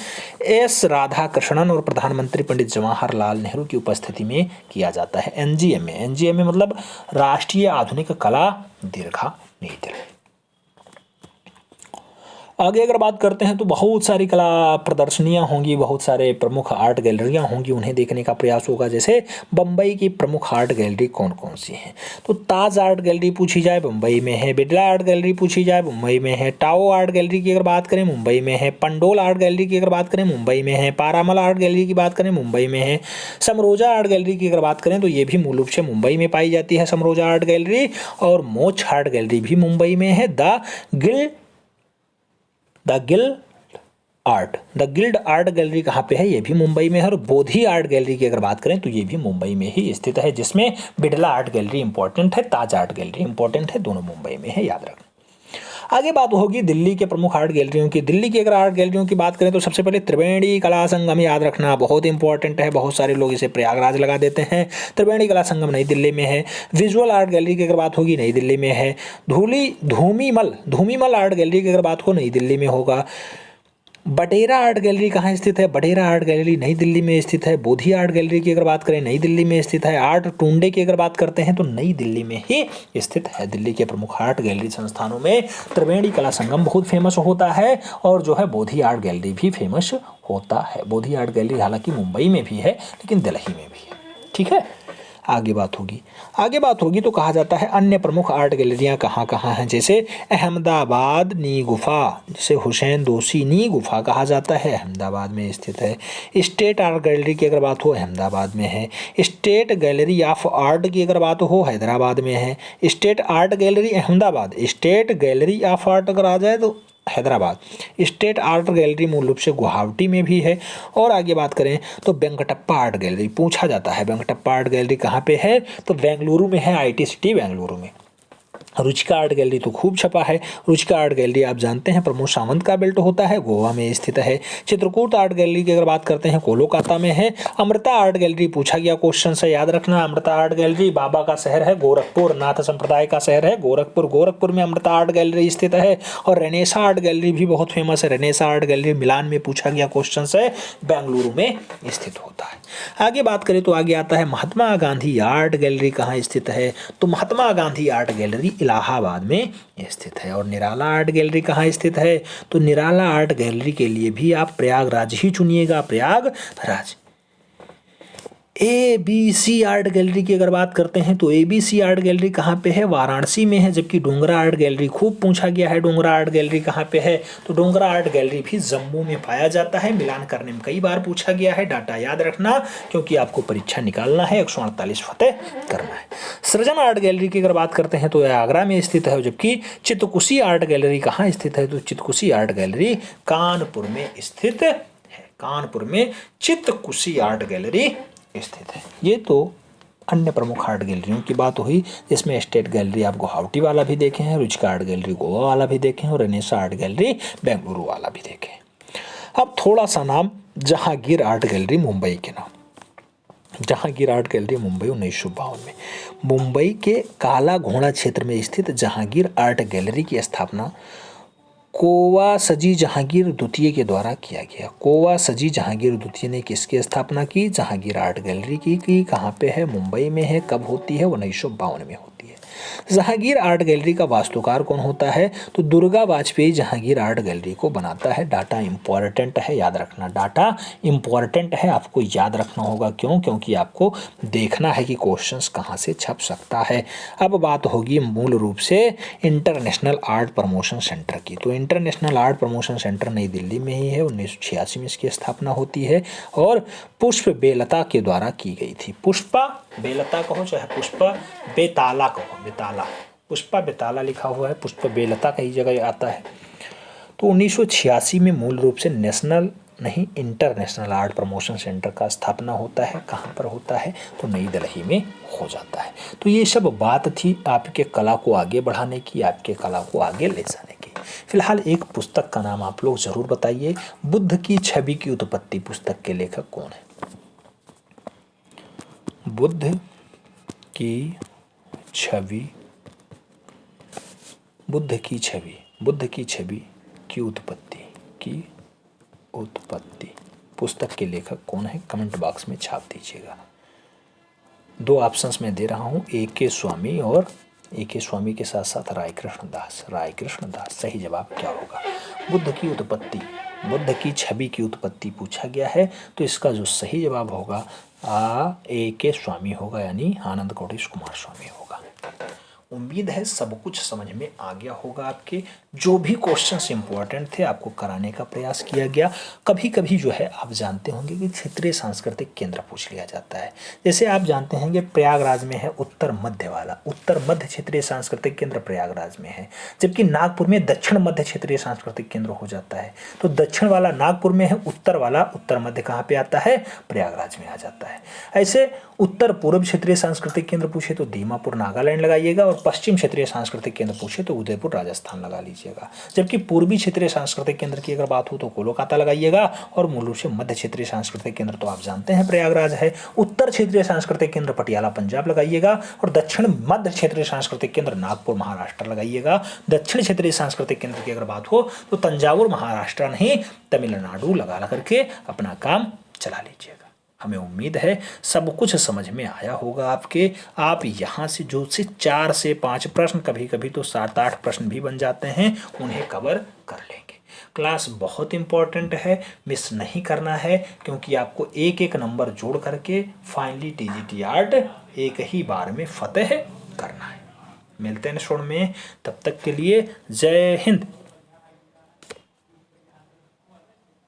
[SPEAKER 1] एस राधाकृष्णन और प्रधानमंत्री पंडित जवाहरलाल नेहरू की उपस्थिति में किया जाता है। एनजीएमए मतलब राष्ट्रीय आधुनिक कला दीर्घा नई दिल्ली। आगे अगर बात करते हैं तो बहुत सारी कला प्रदर्शनियां होंगी, बहुत सारे प्रमुख आर्ट गैलरियां होंगी, उन्हें देखने का प्रयास होगा। जैसे बम्बई की प्रमुख आर्ट गैलरी कौन कौन सी हैं, तो ताज आर्ट गैलरी पूछी जाए मुंबई में है, बिरला आर्ट गैलरी पूछी जाए मुंबई में है, टाओ आर्ट गैलरी की अगर बात करें मुंबई में है, पंडोल आर्ट गैलरी की अगर बात करें मुंबई में है, पारामल आर्ट गैलरी की बात करें मुंबई में है, समरोजा आर्ट गैलरी की अगर बात करें तो ये भी मूल रूप से मुंबई में पाई जाती है समरोजा आर्ट गैलरी, और मोच आर्ट गैलरी भी मुंबई में है। द गिल्ड आर्ट गैलरी कहाँ पे है, ये भी मुंबई में है। और बोधी आर्ट गैलरी की अगर बात करें तो ये भी मुंबई में ही स्थित है, जिसमें बिरला आर्ट गैलरी इंपॉर्टेंट है, ताज आर्ट गैलरी इंपॉर्टेंट है, दोनों मुंबई में है, याद रखना। आगे बात होगी दिल्ली के प्रमुख आर्ट गैलरियों की। दिल्ली की अगर आर्ट गैलरियों की बात करें तो सबसे पहले त्रिवेणी कला संगम, याद रखना बहुत इंपॉर्टेंट है, बहुत सारे लोग इसे प्रयागराज लगा देते हैं। त्रिवेणी कला संगम नई दिल्ली में है। विजुअल आर्ट गैलरी की अगर बात होगी नई दिल्ली में है। धूमीमल आर्ट गैलरी की अगर बात हो नई दिल्ली में होगा। बटेरा आर्ट गैलरी कहाँ स्थित है, बटेरा आर्ट गैलरी नई दिल्ली में स्थित है। बोधी आर्ट गैलरी की अगर बात करें नई दिल्ली में स्थित है। आर्ट टुंडे की अगर बात करते हैं तो नई दिल्ली में ही स्थित है। दिल्ली के प्रमुख आर्ट गैलरी संस्थानों में त्रिवेणी कला संगम बहुत फेमस होता है, और जो है बोधी आर्ट गैलरी भी फेमस होता है। बोधी आर्ट गैलरी हालांकि मुंबई में भी है, लेकिन दिल्ली में भी है, ठीक है। आगे बात होगी तो कहा जाता है अन्य प्रमुख आर्ट गैलरियाँ कहाँ कहाँ हैं। जैसे अहमदाबाद नी गुफा, जिसे हुसैन दोशी नी गुफा कहा जाता है, अहमदाबाद में स्थित है। स्टेट आर्ट गैलरी की अगर बात हो अहमदाबाद में है। स्टेट गैलरी ऑफ आर्ट की अगर बात हो हैदराबाद में है। State art gallery Ahmedabad, state gallery of art अगर आ जाए तो हैदराबाद। स्टेट आर्ट गैलरी मूल रूप से गुवाहाटी में भी है। और आगे बात करें तो वेंकटप्पा आर्ट गैलरी पूछा जाता है। वेंकटप्पा आर्ट गैलरी कहाँ पे है, तो बेंगलुरु में है, IT सिटी बेंगलुरु में। रुचिका आर्ट गैलरी तो खूब छपा है। रुचिका आर्ट गैलरी आप जानते हैं प्रमोद सावंत का बेल्ट होता है, गोवा में स्थित है। चित्रकूट आर्ट गैलरी की अगर बात करते हैं कोलकाता में है। अमृता आर्ट गैलरी पूछा गया क्वेश्चन से, याद रखना। अमृता आर्ट गैलरी बाबा का शहर है गोरखपुर, नाथ संप्रदाय का शहर है गोरखपुर में अमृता आर्ट गैलरी स्थित है। और रेनेसा आर्ट गैलरी भी बहुत फेमस है। रेनेसा आर्ट गैलरी मिलान में पूछा गया क्वेश्चन से, बेंगलुरु में स्थित होता है। आगे बात करें तो आगे आता है महात्मा गांधी आर्ट गैलरी कहाँ स्थित है, तो महात्मा गांधी आर्ट गैलरी इलाहाबाद में स्थित है। और निराला आर्ट गैलरी कहाँ स्थित है, तो निराला आर्ट गैलरी के लिए भी आप प्रयागराज ही चुनिएगा, प्रयागराज। ABC आर्ट गैलरी की अगर बात करते हैं तो ABC आर्ट गैलरी कहाँ पे है? वाराणसी में है। जबकि डोंगरा आर्ट गैलरी खूब पूछा गया है, डोंगरा आर्ट गैलरी कहाँ पे है? तो डोंगरा आर्ट गैलरी भी जम्मू में पाया जाता है। मिलान करने में कई बार पूछा गया है, डाटा याद रखना क्योंकि आपको परीक्षा निकालना है, 148 फतेह करना है। सृजन आर्ट गैलरी की अगर बात करते हैं तो यह आगरा में स्थित है। जबकि चित्रकुशी आर्ट गैलरी कहाँ स्थित है? तो चित्रकुशी आर्ट गैलरी कानपुर में स्थित है। कानपुर में चित्रकुशी आर्ट गैलरी स्थित है। ये तो अन्य प्रमुख आर्ट गैलरियों की बात हुई, जिसमें स्टेट गैलरी आप गुवाहाटी वाला भी देखे हैं, रुचिका आर्ट गैलरी गोवा वाला भी देखे हैं और रेनेसा आर्ट गैलरी बेंगलुरु वाला भी देखे हैं। अब थोड़ा सा नाम जहांगीर आर्ट गैलरी मुंबई के नाम। जहांगीर आर्ट गैलरी मुंबई 1952 में मुंबई के काला घोड़ा क्षेत्र में स्थित जहांगीर आर्ट गैलरी की स्थापना कोवासजी जहांगीर द्वितीय के द्वारा किया गया। कोवासजी जहांगीर द्वितीय ने किसकी स्थापना की? जहांगीर आर्ट गैलरी की कहाँ पे है? मुंबई में है। कब होती है? 1952 में होती है। जहांगीर आर्ट गैलरी का वास्तुकार कौन होता है? तो दुर्गा वाजपेयी जहांगीर आर्ट गैलरी को बनाता है। डाटा इंपॉर्टेंट है, याद रखना। डाटा इंपॉर्टेंट है, आपको याद रखना होगा। क्यों? क्योंकि आपको देखना है कि क्वेश्चंस कहाँ से छप सकता है। अब बात होगी मूल रूप से इंटरनेशनल आर्ट प्रमोशन सेंटर की। तो इंटरनेशनल आर्ट प्रमोशन सेंटर नई दिल्ली में ही है। 1986 में इसकी स्थापना होती है और पुष्प बेलता के द्वारा की गई थी। पुष्पा बेलता कहो चाहे पुष्पा बेताला कहो, बेताला, पुष्पा बेताला लिखा हुआ है, पुष्प बेलता कई जगह आता है। तो 1986 में मूल रूप से नेशनल नहीं इंटरनेशनल आर्ट प्रमोशन सेंटर का स्थापना होता है। कहाँ पर होता है? तो नई दिल्ली में हो जाता है। तो ये सब बात थी आपके कला को आगे बढ़ाने की, आपके कला को आगे ले जाने की। फिलहाल एक पुस्तक का नाम आप लोग जरूर बताइए। बुद्ध की छवि की उत्पत्ति पुस्तक के लेखक कौन है? बुद्ध की छवि, बुद्ध की छवि, बुद्ध की छवि की उत्पत्ति पुस्तक के लेखक कौन है? कमेंट बॉक्स में छाप दीजिएगा। दो ऑप्शंस में दे रहा हूँ, A.K. स्वामी और A.K. स्वामी के साथ साथ रायकृष्ण दास। रायकृष्ण दास। सही जवाब क्या होगा? बुद्ध की उत्पत्ति, बुद्ध की छवि की उत्पत्ति पूछा गया है तो इसका जो सही जवाब होगा A.K. स्वामी होगा, यानी आनंद कोटिश कुमार स्वामी होगा। उम्मीद है सब कुछ समझ में आ गया होगा। आपके जो भी क्वेश्चंस इंपॉर्टेंट थे आपको कराने का प्रयास किया गया। कभी कभी जो है आप जानते होंगे कि क्षेत्रीय सांस्कृतिक केंद्र पूछ लिया जाता है। जैसे आप जानते हैं कि प्रयागराज में है उत्तर मध्य वाला, उत्तर मध्य क्षेत्रीय सांस्कृतिक केंद्र प्रयागराज में है। जबकि नागपुर में दक्षिण मध्य क्षेत्रीय सांस्कृतिक केंद्र हो जाता है। तो दक्षिण वाला नागपुर में है, उत्तर वाला उत्तर मध्य कहाँ पे आता है? प्रयागराज में आ जाता है। ऐसे उत्तर पूर्व क्षेत्रीय सांस्कृतिक केंद्र पूछे तो दीमापुर नागालैंड लगाइएगा और पश्चिम क्षेत्रीय सांस्कृतिक केंद्र पूछे तो उदयपुर राजस्थान लगा लीजिएगा। जबकि पूर्वी क्षेत्रीय सांस्कृतिक केंद्र की अगर बात हो तो कोलकाता लगाइएगा और मूल रूप से मध्य क्षेत्रीय सांस्कृतिक केंद्र तो आप जानते हैं प्रयागराज है। उत्तर क्षेत्रीय सांस्कृतिक केंद्र पटियाला पंजाब लगाइएगा और दक्षिण मध्य क्षेत्रीय सांस्कृतिक केंद्र नागपुर महाराष्ट्र लगाइएगा। दक्षिण क्षेत्रीय सांस्कृतिक केंद्र की अगर बात हो तो तंजावुर महाराष्ट्र नहीं तमिलनाडु लगा करके अपना काम चला लीजिएगा। हमें उम्मीद है सब कुछ समझ में आया होगा आपके। आप यहाँ से जो से 4 से 5 प्रश्न, कभी कभी तो 7-8 प्रश्न भी बन जाते हैं, उन्हें कवर कर लेंगे। क्लास बहुत इंपॉर्टेंट है, मिस नहीं करना है क्योंकि आपको एक एक नंबर जोड़ करके फाइनली टीजीटी आर्ट एक ही बार में फतेह करना है। मिलते हैं नेक्स्ट में, तब तक के लिए जय हिंद।